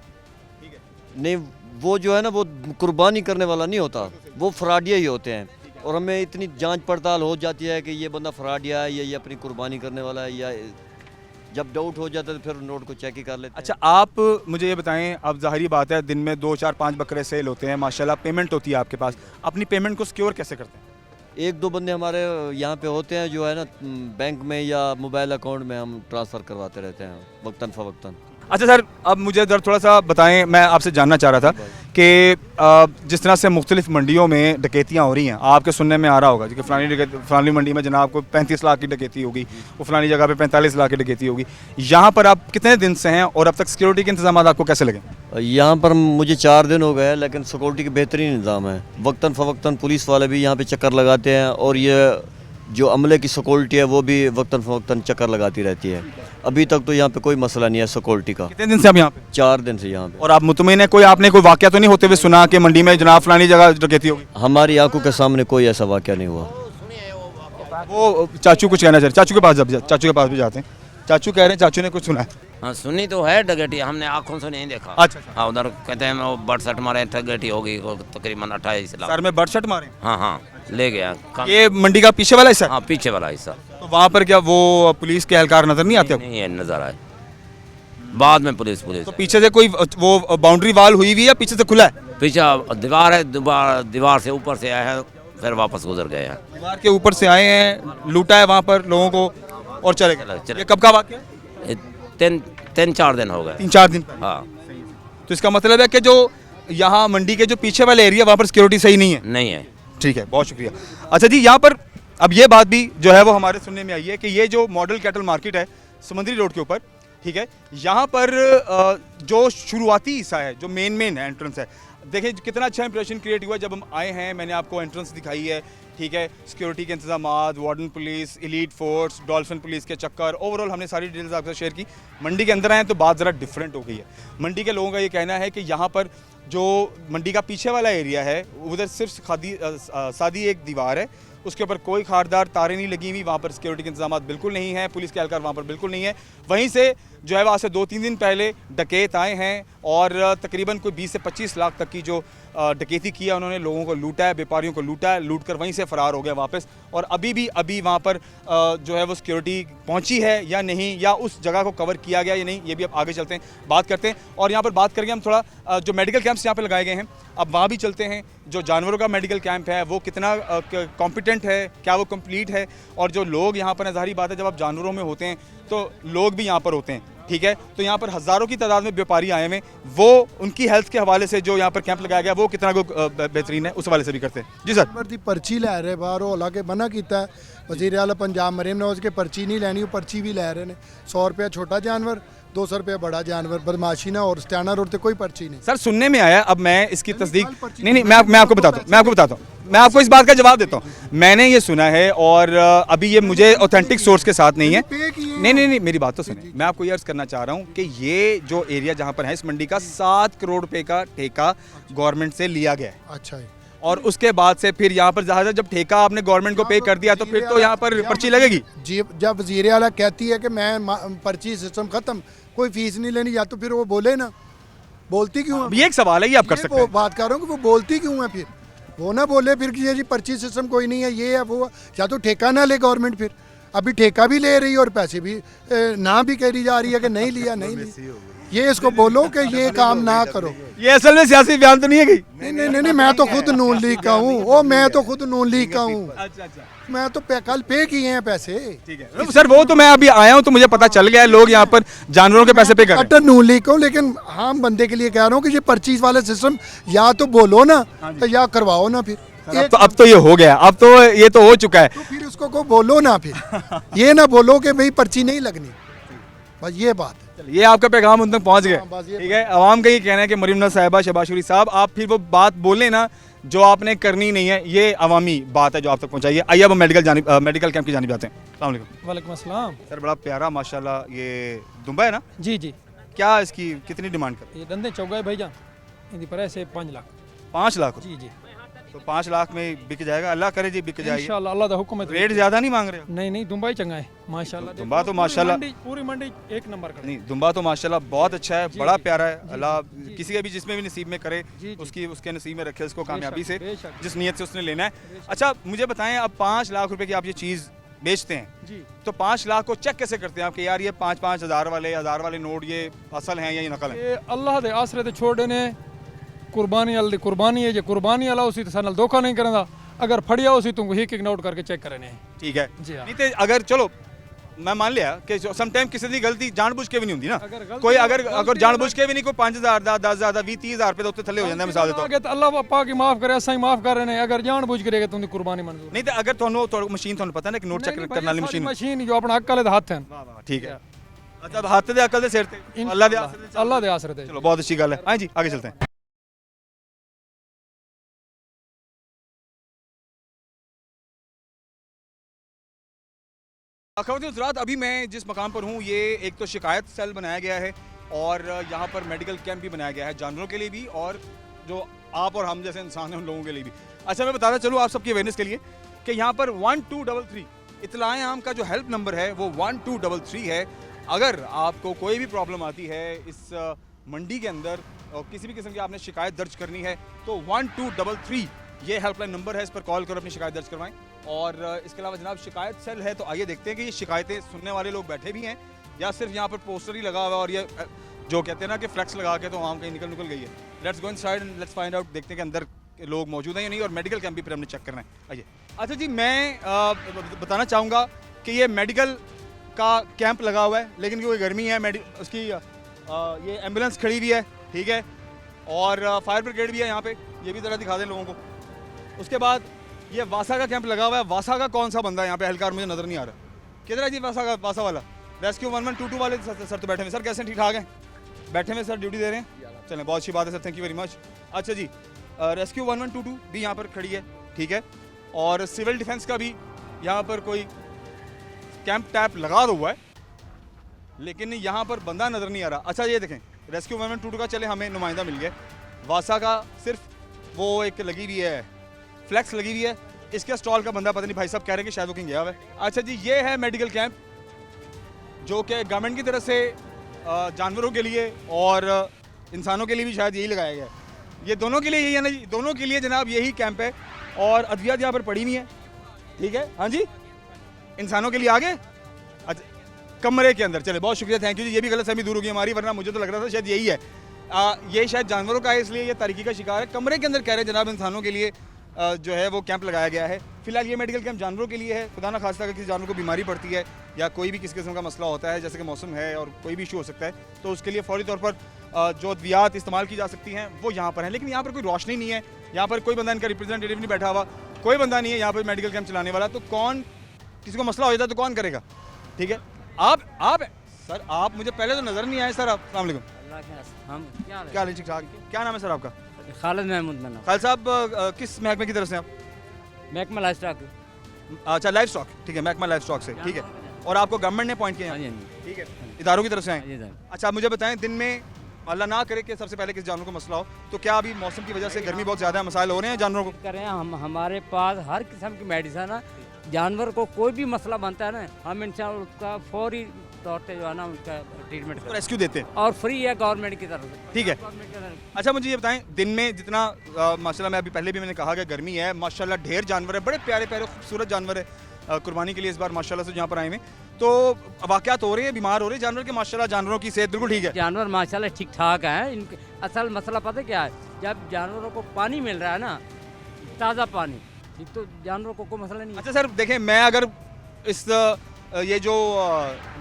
ठीक है। नहीं वो जो है ना वो कुर्बानी करने वाला नहीं होता, वो फ्रॉडिया ही होते हैं। और हमें इतनी जांच पड़ताल हो जाती है कि ये बंदा फ्रॉडिया है या ये अपनी कुर्बानी करने वाला है, या जब डाउट हो जाता है तो फिर नोट को चेक ही कर लेते हैं। अच्छा, आप मुझे ये बताएं, अब ज़ाहिरी बात है दिन में 2, 4, 5 बकरे सेल होते हैं, माशाल्लाह पेमेंट होती है आपके पास, अपनी पेमेंट को सिक्योर कैसे करते हैं? 1-2 बंदे हमारे यहाँ पे होते हैं जो है ना बैंक में या मोबाइल अकाउंट में हम ट्रांसफ़र करवाते रहते हैं वक्तन फ़वक्तन। अच्छा सर, अब मुझे ज़रा थोड़ा सा बताएं, मैं आपसे जानना चाह रहा था कि जिस तरह से मुख्तलिफ मंडियों में डकैतियाँ हो रही हैं, आपके सुनने में आ रहा होगा कि फलानी मंडी में जनाब को 35 लाख की डकैती होगी, वो फलानी जगह पे 45 लाख की डकैती होगी। यहाँ पर आप कितने दिन से हैं और अब तक सिक्योरिटी के इंतजाम आपको कैसे लगे? यहाँ पर मुझे 4 दिन हो गए, लेकिन सिक्योरिटी के बेहतरीन इंतज़ाम है। वक्तन फ़वक्तन पुलिस वाले भी यहाँ पे चक्कर लगाते हैं, और ये जो अमले की सिक्योरिटी है वो भी वक्तन फ़वक्तन चक्कर लगाती रहती है। अभी तक तो यहाँ पे कोई मसला नहीं है सिक्योरिटी का। कितने दिन से आप यहाँ पे? 4 दिन से यहाँ पे। और आप मुतमईन है, कोई आपने कोई वाक़या तो नहीं होते हुए सुना कि मंडी में जनाब फलानी जगह डकैती होगी? हमारी आंखों के सामने कोई ऐसा वाक़या नहीं हुआ। वो चाचू कुछ कहना चाह रहे, चाचू के पास भी जाते हैं। चाचू कह रहे हैं चाचू ने कुछ सुना है। हाँ सुनी तो है डकैती, हमने आंखों से नहीं देखा। अच्छा। हाँ उधर कहते हैं वो बट मारे, डकैती होगी तकरीबन 28 लाख। सर में बर्ड मारे? हाँ ले गया। ये मंडी का पीछे वाला हिस्सा? हाँ पीछे वाला हिस्सा। तो वहाँ पर क्या वो पुलिस के एहलकार नजर नहीं आते? नहीं है, नजर आए बाद में पुलिस तो पीछे से कोई वो बाउंड्री वाल हुई हुई है, पीछे से खुला है? पीछे दीवार है, दीवार से ऊपर से आया है, फिर वापस गुजर गए हैं। दीवार के ऊपर से आए हैं, लूटा है वहाँ पर लोगों को और चले गए। ये कब का वाक़या है? 3-4 दिन हो गए। 3-4 दिन? हाँ। तो इसका मतलब है कि जो यहाँ मंडी के जो पीछे वाले एरिया वहाँ पर सिक्योरिटी सही नहीं है? नहीं है। ठीक है, बहुत शुक्रिया। अच्छा जी, यहाँ पर अब ये बात भी जो है वो हमारे सुनने में आई है कि ये जो मॉडल कैटल मार्केट है समुद्री रोड के ऊपर, ठीक है, यहाँ पर जो शुरुआती हिस्सा है, जो मेन है, एंट्रेंस है, देखिए कितना अच्छा इंप्रेशन क्रिएट हुआ जब हम आए हैं। मैंने आपको एंट्रेंस दिखाई है, ठीक है, सिक्योरिटी के इंतजाम, warden police, elite force, dolphin police के चक्कर, ओवरऑल हमने सारी डिटेल्स आपसे शेयर की। मंडी के अंदर आए तो बात ज़रा डिफरेंट हो गई है। मंडी के लोगों का ये कहना है कि यहाँ पर जो मंडी का पीछे वाला एरिया है उधर सिर्फ सादी एक दीवार है, उसके ऊपर कोई खारदार तारें नहीं लगी हुई, वहाँ पर सिक्योरिटी के इंतजाम बिल्कुल नहीं है, पुलिस के एहलकार वहाँ पर बिल्कुल नहीं है। वहीं से जो है वहाँ से 2-3 दिन पहले डकैत आए हैं और तकरीबन कोई 20 से 25 लाख तक की जो डकैती किया उन्होंने, लोगों को लूटा है, व्यापारियों को लूटा है, लूट कर वहीं से फ़रार हो गया वापस। और अभी वहाँ पर जो है वो सिक्योरिटी पहुँची है या नहीं, या उस जगह को कवर किया गया या नहीं, ये भी अब आगे चलते हैं, बात करते हैं। और यहाँ पर बात करेंगे हम थोड़ा जो मेडिकल कैंप्स यहाँ पर लगाए गए हैं, अब वहाँ भी चलते हैं। जो जानवरों का मेडिकल कैंप है वो कितना कॉम्पिटेंट है, क्या वो कंप्लीट है, और जो लोग यहाँ पर, ज़ाहिर बात है जब आप जानवरों में होते हैं तो लोग भी यहाँ पर होते हैं, ठीक है। तो यहाँ पर हज़ारों की तादाद में व्यापारी आए हुए, वो उनकी हेल्थ के हवाले से जो यहाँ पर कैंप लगाया गया वो कितना बेहतरीन है, उस हवाले से भी करते हैं। जी सर। पर्ची लै रहे बाहर, हालांकि मना किया वज़ीर आला पंजाब मरीम नवाज के पर्ची नहीं लैनी, पर्ची भी लै रहे हैं। 100 रुपया छोटा जानवर, 200 रुपया बड़ा जानवर, बदमाशी ना, और स्टैंडर रोड पे कोई पर्ची नहीं। सर सुनने में आया, अब मैं इसकी तस्दीक नहीं, मैं आपको बताता हूँ, मैं आपको इस बात का जवाब देता हूँ। मैंने ये सुना है और अभी ये मुझे ऑथेंटिक सोर्स के साथ नहीं है। नहीं, मेरी बात तो सुनिए। मैं आपको ये अर्ज करना चाह रहा हूँ कि ये जो एरिया जहाँ पर है इस मंडी का 7 करोड़ रुपए का ठेका गवर्नमेंट से लिया गया है। अच्छा है। और उसके बाद से फिर यहाँ पर जब ठेका आपने गवर्नमेंट को पे कर दिया तो फिर तो यहाँ पर पर्ची लगेगी जी। जब वज़ीर आला कहती है कि मैं पर्ची सिस्टम ख़त्म, कोई फीस नहीं लेनी, या तो फिर वो बोले ना, बोलती क्यों है? ये एक सवाल है, ये आप कर सकते हैं। बात कर रहा हूँ कि वो बोलती क्यों है, फिर वो ना बोले फिर कि ये जी पर्ची सिस्टम कोई नहीं है, ये है वो, या तो ठेका ना ले गवर्नमेंट। फिर अभी ठेका भी ले रही है और पैसे भी ना भी कह जा रही है कि नहीं लिया, नहीं लिया। ये इसको बोलो कि ये काम ना करो। ये असल में सियासी बयान तो नहीं है कहीं? नहीं, मैं तो खुद नून लीग का हूँ, मैं तो खुद नून लीग का हूँ। अच्छा, मैं तो कल पे किए हैं पैसे। ठीक है सर, वो तो मैं अभी आया हूँ तो मुझे पता चल गया है, लोग यहाँ पर जानवरों के पैसे पे कर रहे हैं। नून लीग को, लेकिन हम बंदे के लिए कह रहा हूँ कि ये पर्ची वाला सिस्टम या तो बोलो ना, तो या करवाओ ना। फिर अब तो ये हो गया, अब तो ये तो हो चुका है। तो फिर उसको को बोलो ना, फिर ये ना बोलो कि भाई पर्ची नहीं लगनी, बस ये बात है। ये आपका पैगाम उन तक पहुंच गया, ठीक है। आवाम का ये कहना है कि मरीम नवाज साहिबा, शहबाज शरीफ साहब, आप फिर वो बात बोले ना जो आपने करनी नहीं है, ये अवामी बात है जो आप तक पहुंचाइए। आइए अब मेडिकल कैंप की जानिब जाते हैं। अस्सलाम वालेकुम। वालेकुम अस्सलाम। सर बड़ा प्यारा माशाल्लाह ये दुम्बा है ना? जी। क्या इसकी कितनी डिमांड कर? ये दंदे चौगाए भाईजान, इनकी प्राइस है 5 लाख। 5 लाख? जी। तो 5 लाख में बिक जाएगा? अल्लाह करे जी बिक जाएगी इंशाल्लाह, अल्लाह दा हुक्म है। रेट ज्यादा नहीं मांग रहे? नहीं, दुम्बा ही चंगा है माशाल्लाह। दुम्बा तो माशाल्लाह पूरी मंडी एक नंबर का। नहीं, दुम्बा तो माशाल्लाह बहुत अच्छा है, बड़ा प्यारा है। अल्लाह किसी के भी जिसमें भी नसीब में करे, उसके नसीब में रखे उसको कामयाबी से, जिस नीयत से उसने लेना है। अच्छा मुझे बताएं, अब 5 लाख रुपए की आप ये चीज़ बेचते हैं जी, तो 5 लाख को चेक कैसे करते हैं आप कि यार ये 5-5 हज़ार वाले नोट ये असल हैं या ये नकल है? अल्लाह दे आसरे ते छोड़ देने, कुर्बानी अल दी कुर्बानी है, जो कुर्बानी अला उसी तो सानल धोखा नहीं करना। अगर फड़िया उसी तुमको एक नोट करके चेक करने। ठीक है जी। नहीं तो अगर चलो मैं मान लिया कि सम टाइम किसी की गलती जानबूझ के भी नहीं होती ना, कोई अगर जानबूझ के भी नहीं, कोई 5,000 10,000 20-30,000 रुपए तो थले हो जाता है मिसाल देता हूं। अल्लाह पाक की माफ करे, असाई माफ कर रहे हैं। अगर जानबूझ करेगा तुम कुर्बानी मंजूर नहीं। तो अगर ਤੁਹਾਨੂੰ मशीन ਤੁਹਾਨੂੰ पता है ना कि नोट चेक करने वाली मशीन जो अपना अक्ल दे हाथ है। ठीक है, अच्छा हाथ दे अक्ल दे सिर ते अल्लाह दे आसरे ते। चलो बहुत अच्छी गल है। हां जी आगे चलते हैं। ख़वातीन-ओ-हज़रात, अभी मैं जिस मकाम पर हूँ ये एक तो शिकायत सेल बनाया गया है और यहाँ पर मेडिकल कैंप भी बनाया गया है, जानवरों के लिए भी और जो आप और हम जैसे इंसान हैं उन लोगों के लिए भी। अच्छा मैं बताता चलूँ आप सबकी अवेयरनेस के लिए कि यहाँ पर 1233 इत्तलाएं आम का जो हेल्प नंबर है वो 1233 है अगर आपको कोई भी प्रॉब्लम आती है इस मंडी के अंदर और किसी भी किस्म की आपने शिकायत दर्ज करनी है तो 1233 ये हेल्पलाइन नंबर है, इस पर कॉल करो, अपनी शिकायत दर्ज करवाएं। और इसके अलावा जनाब शिकायत सेल है, तो आइए देखते हैं कि ये शिकायतें सुनने वाले लोग बैठे भी हैं या सिर्फ यहाँ पर पोस्टर ही लगा हुआ है और ये जो कहते हैं ना कि फ्लैक्स लगा के तो आम कहीं निकल गई है। Let's go inside and let's find out, देखते हैं कि अंदर लोग मौजूद हैं या नहीं, और मेडिकल कैंप भी फिर हमने चेक करना है। आइए। अच्छा जी, मैं बताना चाहूँगा कि ये मेडिकल का कैंप लगा हुआ है, लेकिन क्योंकि गर्मी है उसकी ये एम्बुलेंस खड़ी हुई है, ठीक है, और फायर ब्रिगेड भी है यहाँ पे, ये भी ज़रा दिखा दें लोगों को। उसके बाद ये वासा का कैंप लगा हुआ है। वासा का कौन सा बंदा है यहाँ पे एहलकार, मुझे नज़र नहीं आ रहा। किधर है जी वासा वाला? रेस्क्यू 1122 वाले सर तो बैठे हुए। सर कैसे, ठीक ठाक हैं? बैठे हुए सर, ड्यूटी दे रहे हैं, चलें, बहुत अच्छी बात है sir, thank you very much. अच्छा जी, रेस्क्यू 1122 भी यहाँ पर खड़ी है, ठीक है, और सिविल डिफेंस का भी यहाँ पर कोई कैंप टैप लगा हुआ है, लेकिन यहाँ पर बंदा नज़र नहीं आ रहा। अच्छा ये देखें, रेस्क्यू 1122 का चले हमें नुमाइंदा मिल गया, वासा का सिर्फ वो एक लगी हुई है, फ्लैक्स लगी हुई है, इसके स्टॉल का बंदा पता नहीं, भाई साहब कह रहे हैं कि शायद वो कहीं गया हुआ है। अच्छा जी, ये है मेडिकल कैंप जो कि गवर्नमेंट की तरफ से जानवरों के लिए और इंसानों के लिए भी शायद यही लगाया गया है। ये दोनों के लिए यही है ना जी, दोनों के लिए जनाब यही कैंप है, और अद्वियात यहाँ पर पड़ी हुई है, ठीक है। हाँ जी, इंसानों के लिए आगे, अच्छा कमरे के अंदर, चले, बहुत शुक्रिया, थैंक यू जी, ये भी गलतफहमी दूर होगी हमारी, वरना मुझे तो लग रहा था शायद यही है। ये शायद जानवरों का है, इसलिए ये तारीकी का शिकार है। कमरे के अंदर कह रहे हैं जनाब इंसानों के लिए जो है वो कैंप लगाया गया है। फिलहाल ये मेडिकल कैंप जानवरों के लिए है, खुदा ना खास्ता अगर किसी जानवर को बीमारी पड़ती है या कोई भी किसी किस्म का मसला होता है, जैसे कि मौसम है और कोई भी इशू हो सकता है, तो उसके लिए फौरी तौर पर जो अद्वियात इस्तेमाल की जा सकती हैं वो यहाँ पर हैं। लेकिन यहाँ पर कोई रोशनी नहीं है, यहाँ पर कोई बंदा इनका रिप्रेजेंटेटिव नहीं बैठा हुआ, कोई बंदा नहीं है यहाँ पर मेडिकल कैंप चलाने वाला, तो कौन, किसी को मसला हो जाता है तो कौन करेगा, ठीक है। आप सर, आप मुझे पहले तो नज़र नहीं आए सर। आप अस्सलाम वालेकुम, क्या ठीक ठाक, क्या नाम है सर आपका? खालिद महमूद। खालिद साहब किस महकमे की तरफ से आप? महकमा लाइफ स्टॉक। अच्छा, लाइफ स्टॉक, ठीक है, महकमा लाइफ स्टॉक से, ठीक है। और आपको गवर्नमेंट ने अपॉइंट किया है, ठीक है, इदारों की तरफ से आए। अच्छा, आप मुझे बताएं, दिन में अल्लाह ना करे कि सबसे पहले किस जानवर को मसला हो, तो क्या अभी मौसम की वजह से गर्मी बहुत ज़्यादा है, मसाइल हो रहे हैं जानवरों को? करें हमारे पास हर किस्म की मेडिसिन है, जानवर को कोई भी मसला बनता है ना, हम इंशाल्लाह उसका फौरी तौर पे जो है ना उसका ट्रीटमेंट रेस्क्यू देते हैं, और फ्री है गवर्नमेंट की तरफ से, ठीक है। अच्छा, मुझे ये बताएं, दिन में जितना माशाल्लाह, मैं अभी पहले भी मैंने कहा कि गर्मी है, माशाल्लाह ढेर जानवर है, बड़े प्यारे प्यारे खूबसूरत जानवर है कुर्बानी के लिए इस बार माशाल्लाह से यहाँ पर आए हुए, तो वाक़यात हो रहे हैं, बीमार हो रहे हैं जानवर के? माशाल्लाह जानवरों की सेहत बिल्कुल ठीक है, जानवर माशाल्लाह ठीक ठाक है। इनके असल मसला पता क्या है, जब जानवरों को पानी मिल रहा है ना, ताज़ा पानी, ठीक, तो जानवरों को कोई मसला नहीं। अच्छा सर, देखें, मैं अगर इस ये जो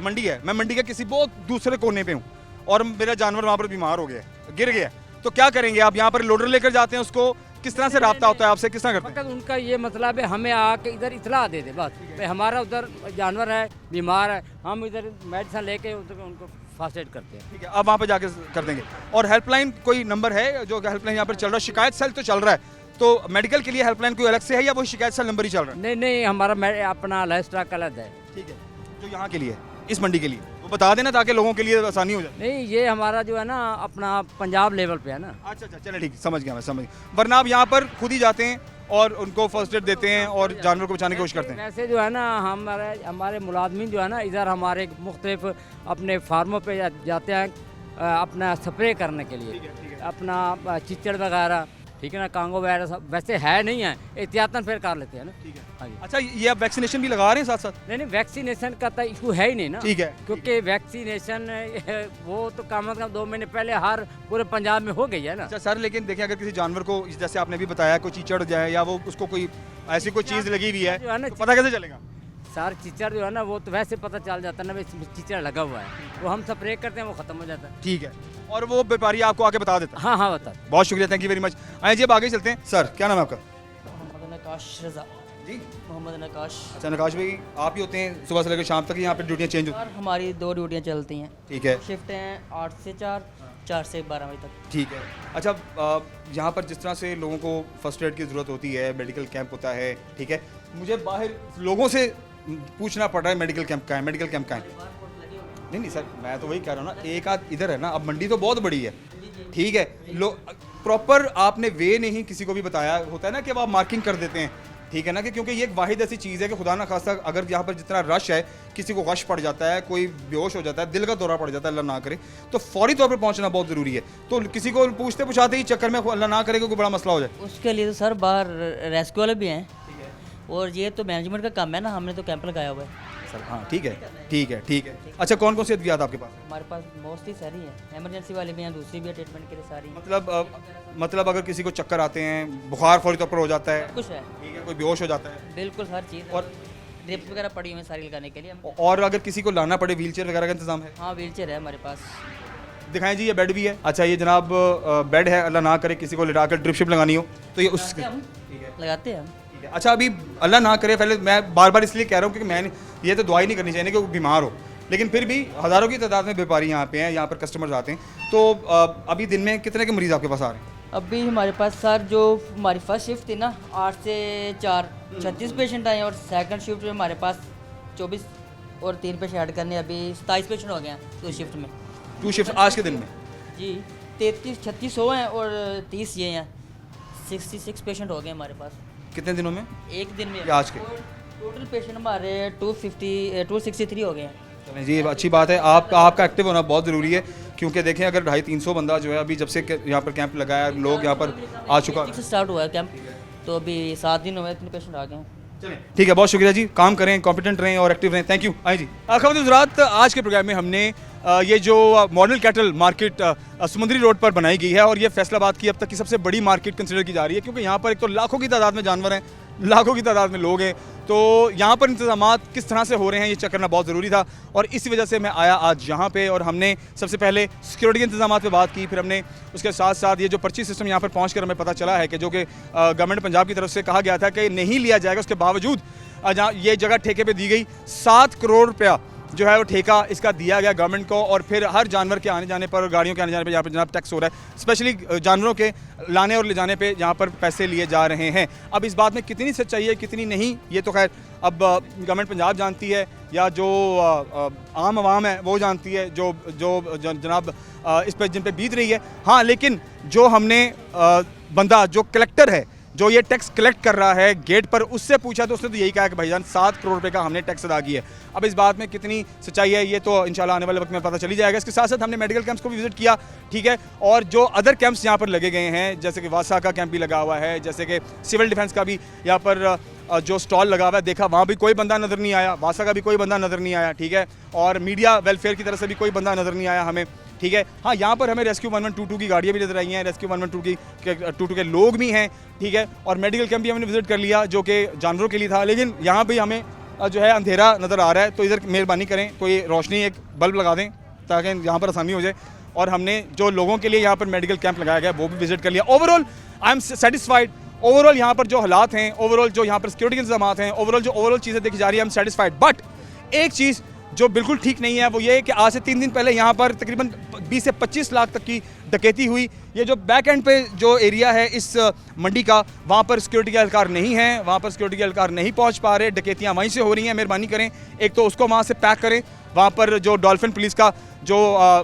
मंडी है, मैं मंडी के किसी बहुत दूसरे कोने पे हूँ और मेरा जानवर वहाँ पर बीमार हो गया है, गिर गया, तो क्या करेंगे आप? यहाँ पर लोडर लेकर जाते हैं उसको, किस तरह से रब्ता होता है आपसे, किस तरह करते हैं? उनका ये मतलब है हमें आके इधर इतला दे दे बस, हमारा उधर जानवर है बीमार है, हम इधर मेडिसिन लेके उनको फर्स्ट एड करते हैं, ठीक है। अब वहाँ पे जाके कर देंगे। और हेल्पलाइन कोई नंबर है जो हेल्पलाइन यहाँ पर चल रहा है? शिकायत सेल तो चल रहा है, तो मेडिकल के लिए हेल्पलाइन कोई अलग से है या वो शिकायत सेल नंबर ही चल रहा है? नहीं, हमारा अपना लाइफ स्टॉक अलग है, ठीक है, जो यहाँ के लिए, इस मंडी के लिए, वो बता देना ताकि लोगों के लिए आसानी हो जाए। नहीं, ये हमारा जो है ना अपना पंजाब लेवल पे है ना। अच्छा, चले, ठीक, समझ गया, मैं समझ गया। वरना आप यहाँ पर खुद ही जाते हैं और उनको फर्स्ट एड देते हैं और जानवर को बचाने की कोशिश करते हैं? वैसे जो है ना हमारे मुलाजमीन जो है ना इधर हमारे मुख्तलिफ अपने फार्मों पे जाते हैं अपना स्प्रे करने के लिए, अपना चिचड़ वगैरह, ठीक है ना, कांगो वगैरह सब वैसे है नहीं है, एहतियातन फिर कर लेते हैं ना, ठीक है। हाँ जी। अच्छा, ये आप वैक्सीनेशन भी लगा रहे हैं साथ साथ? नहीं, वैक्सीनेशन का तो इशू है ही नहीं ना, ठीक है, क्योंकि वैक्सीनेशन वो तो कम से कम 2 महीने पहले हर पूरे पंजाब में हो गई है ना। अच्छा सर, लेकिन देखिए, अगर किसी जानवर को जैसे आपने भी बताया कोई चीचड़ जाए या वो उसको कोई ऐसी कोई चीज़ लगी हुई है, तो पता कैसे चलेगा? सर चिचड़ जो है ना वो तो वैसे पता चल जाता है ना, चिचड़ लगा हुआ है, वो हम स्प्रे करते हैं, वो खत्म हो जाता है, ठीक है, और वो व्यापारी आपको आके बता देता है? हाँ, बता। बहुत शुक्रिया, थैंक यू वेरी मच। आइए जी, अब आगे चलते हैं। सर, क्या नाम है आपका? मोहम्मद नकाश रज़ा जी, मोहम्मद नकाश। अच्छा, नकाश भाई, आप ही होते हैं सुबह से लेकर शाम तक यहाँ पे ड्यूटियाँ चेंज होती हैं? हमारी 2 ड्यूटियाँ चलती हैं, ठीक है, शिफ्ट हैं 8 से 4, 4 से 12 बजे तक, ठीक है। अच्छा, यहाँ पर जिस तरह से लोगों को फर्स्ट एड की ज़रूरत होती है, मेडिकल कैंप होता है, ठीक है, मुझे बाहर लोगों से पूछना पड़ रहा है मेडिकल कैंप का है, मेडिकल कैंप का है? नहीं सर, मैं तो वही कह रहा हूँ ना, एक आध इधर है ना, अब मंडी तो बहुत बड़ी है, ठीक है, प्रॉपर आपने वे नहीं किसी को भी बताया होता है ना कि अब आप मार्किंग कर देते हैं ठीक है ना, कि क्योंकि ये एक वाहिद ऐसी चीज़ है कि खुदा ना खास्ता अगर यहाँ पर जितना रश है, किसी को गश पड़ जाता है, कोई बेहोश हो जाता है, दिल का दौरा पड़ जाता है, अल्लाह ना करे, तो फौरी तौर पर पहुँचना बहुत ज़रूरी है। तो किसी को पूछते पूछाते ही चक्कर में अल्लाह ना करे कोई बड़ा मसला हो जाए, उसके लिए तो सर बाहर रेस्क्यू वाले भी हैं, और ये तो मैनेजमेंट का काम है ना, हमने तो कैंप लगाया हुआ है सर। हाँ ठीक है, ठीक है, ठीक है। अच्छा, कौन कौन सी अद्वियात आपके पास? हमारे पास मोस्टली सारी हैं, इमरजेंसी वाले भी हैं, दूसरी भी है ट्रीटमेंट के लिए सारी। मतलब अगर किसी को चक्कर आते हैं, बुखार फौरी तौर पर हो जाता है, कुछ है, ठीक है, कोई बेहोश हो जाता है, बिल्कुल हर चीज़, और ड्रिप्स वगैरह पड़ी हुई हैं सारी लगाने के लिए। और अगर किसी को लाना पड़े, व्हीलचेयर वगैरह का इंतजाम है? हाँ व्हीलचेयर है हमारे पास। दिखाएं जी, ये बेड भी है। अच्छा, ये जनाब बेड है, अल्लाह ना करे किसी को लिटा कर ड्रिप शिप लगानी हो तो ये उस लगाते हैं हम। अच्छा, अभी अल्लाह ना करे, पहले मैं बार बार इसलिए कह रहा हूँ क्योंकि मैं ये तो दुआई नहीं करनी चाहिए कि वो बीमार हो, लेकिन फिर भी हज़ारों की तादाद में व्यापारी यहाँ पे हैं, यहाँ पर कस्टमर्स आते हैं। तो अभी दिन में कितने के मरीज़ आपके पास आ रहे हैं? अभी हमारे पास सर जो हमारी फर्स्ट शिफ्ट थी ना 8 से 4 36 पेशेंट आए, और सेकंड शिफ्ट में हमारे पास 24 और 3 पेशेंट ऐड करने, अभी 27 पेशेंट हो गए हैं 2 शिफ्ट में। 2 शिफ्ट आज के दिन में? जी 33-36 हो हैं और 30 ये हैं, 66 पेशेंट हो गए हमारे पास। कितने दिनों में? एक दिन में। आज के टोटल पेशेंट हमारे 263 हो गए हैं। चलें जी, अच्छी बात है। आपका एक्टिव होना बहुत ज़रूरी है, क्योंकि देखें अगर 250-300 बंदा जो है अभी जब से यहाँ पर कैंप लगाया, लोग यहाँ पर आ चुका है, स्टार्ट हुआ है कैंप, तो अभी 7 दिन हुए, इतने पेशेंट आ गए हैं। चलें ठीक है, बहुत शुक्रिया जी, काम करें, कॉम्पिटेंट रहें और एक्टिव रहें। Thank you. आए जी, ख़वातीन हज़रात, आज के प्रोग्राम में हमने ये जो मॉडल कैटल मार्केट समुद्री रोड पर बनाई गई है, और ये फैसलाबाद की अब तक की सबसे बड़ी मार्केट कंसिडर की जा रही है, क्योंकि यहाँ पर एक तो लाखों की तादाद में जानवर हैं, लाखों की तादाद में लोग हैं, तो यहाँ पर इंतजामात किस तरह से हो रहे हैं ये चेक करना बहुत ज़रूरी था, और इसी वजह से मैं आया आज यहाँ पे। और हमने सबसे पहले सिक्योरिटी के इंतजामात पे बात की, फिर हमने उसके साथ साथ ये जो पर्ची सिस्टम यहाँ पर पहुँच कर हमें पता चला है कि जो कि गवर्नमेंट पंजाब की तरफ से कहा गया था कि नहीं लिया जाएगा, उसके बावजूद जहाँ ये जगह ठेके पे दी गई, 7 करोड़ रुपया जो है वो ठेका इसका दिया गया गवर्नमेंट को, और फिर हर जानवर के आने जाने पर, गाड़ियों के आने जाने पर यहाँ पर जनाब टैक्स हो रहा है, स्पेशली जानवरों के लाने और ले जाने पे यहाँ पर पैसे लिए जा रहे हैं। अब इस बात में कितनी सच्चाई है कितनी नहीं, ये तो खैर अब गवर्नमेंट पंजाब जानती है, या जो आम आवाम है वो जानती है, जो जनाब इस पर जिन पर बीत रही है। हाँ, लेकिन जो हमने बंदा जो कलेक्टर है, जो ये टैक्स कलेक्ट कर रहा है गेट पर, उससे पूछा तो उसने तो यही कहा कि भाईजान 7 करोड़ रुपए का हमने टैक्स अदा किया है। अब इस बात में कितनी सच्चाई है ये तो इंशाल्लाह आने वाले वक्त में पता चली जाएगा। इसके साथ साथ हमने मेडिकल कैंप्स को भी विजिट किया, ठीक है, और जो अदर कैंप्स यहाँ पर लगे गए हैं, जैसे कि वासा का कैंप भी लगा हुआ है, जैसे कि सिविल डिफेंस का भी यहाँ पर जो स्टॉल लगा हुआ है, देखा वहाँ भी कोई बंदा नज़र नहीं आया, वासा का भी कोई बंदा नज़र नहीं आया, ठीक है, और मीडिया वेलफेयर की तरफ से भी कोई बंदा नज़र नहीं आया हमें, ठीक है। हाँ, यहाँ पर हमें रेस्क्यू 1122 की गाड़ियाँ भी नजर आई हैं, रेस्क्यू 1122 के लोग भी हैं, ठीक है, और मेडिकल कैंप भी हमने विजिट कर लिया जो कि जानवरों के लिए था, लेकिन यहाँ भी हमें जो है अंधेरा नज़र आ रहा है, तो इधर मेहरबानी करें कोई रोशनी, एक बल्ब लगा दें ताकि यहाँ पर आसानी हो जाए। और हमने जो लोगों के लिए यहाँ पर मेडिकल कैंप लगाया गया वो भी विजिट कर लिया। Overall I am satisfied, overall यहाँ पर जो हालात हैं, ओवरऑल जो यहाँ पर सिक्योरिटी के इंतजाम हैं, ओवरऑल चीज़ें देखी जा रही है, आई एम सेटिस्फाइड। बट एक चीज़ जो बिल्कुल ठीक नहीं है वो ये है कि आज से 3 दिन पहले यहाँ पर तकरीबन 20 से 25 लाख तक की डकैती हुई। ये जो बैक एंड पे जो एरिया है इस मंडी का, वहाँ पर सिक्योरिटी के एहलकार नहीं हैं, वहाँ पर सिक्योरिटी के एहलकार नहीं पहुँच पा रहे, डकैतियाँ वहीं से हो रही हैं। मेहरबानी करें एक तो उसको वहाँ से पैक करें, वहाँ पर जो डॉल्फिन पुलिस का जो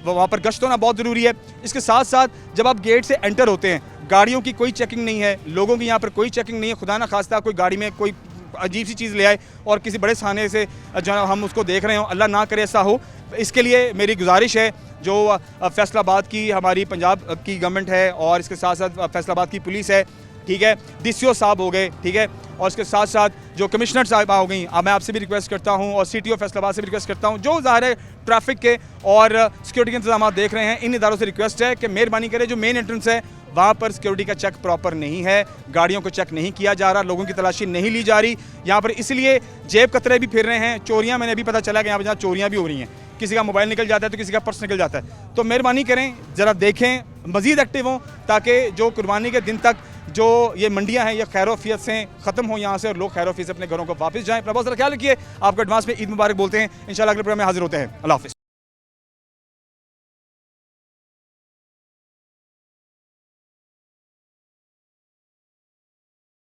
वहाँ पर गश्त होना बहुत ज़रूरी है। इसके साथ साथ जब आप गेट से एंटर होते हैं, गाड़ियों की कोई चेकिंग नहीं है, लोगों की यहाँ पर कोई चेकिंग नहीं है, खुदा ना खास्ता कोई गाड़ी में कोई अजीब सी चीज़ ले आए और किसी बड़े थाने से जो हम उसको देख रहे हो, अल्लाह ना करे ऐसा हो। इसके लिए मेरी गुजारिश है जो फैसलाबाद की हमारी पंजाब की गवर्नमेंट है और इसके साथ साथ फैसलाबाद की पुलिस है, ठीक है, DCO साहब हो गए, ठीक है, और इसके साथ साथ जो कमिश्नर साहब हो गई, मैं आपसे भी रिक्वेस्ट करता हूं और CTO फैसलाबाद से भी रिक्वेस्ट करता हूं, जो ज़ाहिर है ट्रैफिक के और सिक्योरिटी के इंतजाम देख रहे हैं, इन इदारों से रिक्वेस्ट है कि मेहरबानी करें जो मेन एंट्रेंस है वहाँ पर सिक्योरिटी का चेक प्रॉपर नहीं है, गाड़ियों को चेक नहीं किया जा रहा, लोगों की तलाशी नहीं ली जा रही यहाँ पर, इसलिए जेब कतरे भी फिर रहे हैं, चोरियाँ, मैंने अभी पता चला कि यहाँ पर चोरियाँ भी हो रही हैं, किसी का मोबाइल निकल जाता है तो किसी का पर्स निकल जाता है। तो मेहरबानी करें ज़रा देखें, मज़ीद एक्टिव हों, ताकि जो कुर्बानी के दिन तक जो ये मंडियां हैं ये खैरोफियत से ख़त्म हो यहाँ से और लोग खैरोफियत से अपने घरों को वापस जाएँ। अपना बहुत सारा ख्याल रखिए, आपको एडवांस में ईद मुबारक बोलते हैं। इंशाल्लाह अगले प्रोग्राम में हाजिर होते हैं। अल्लाह हाफ़िज़।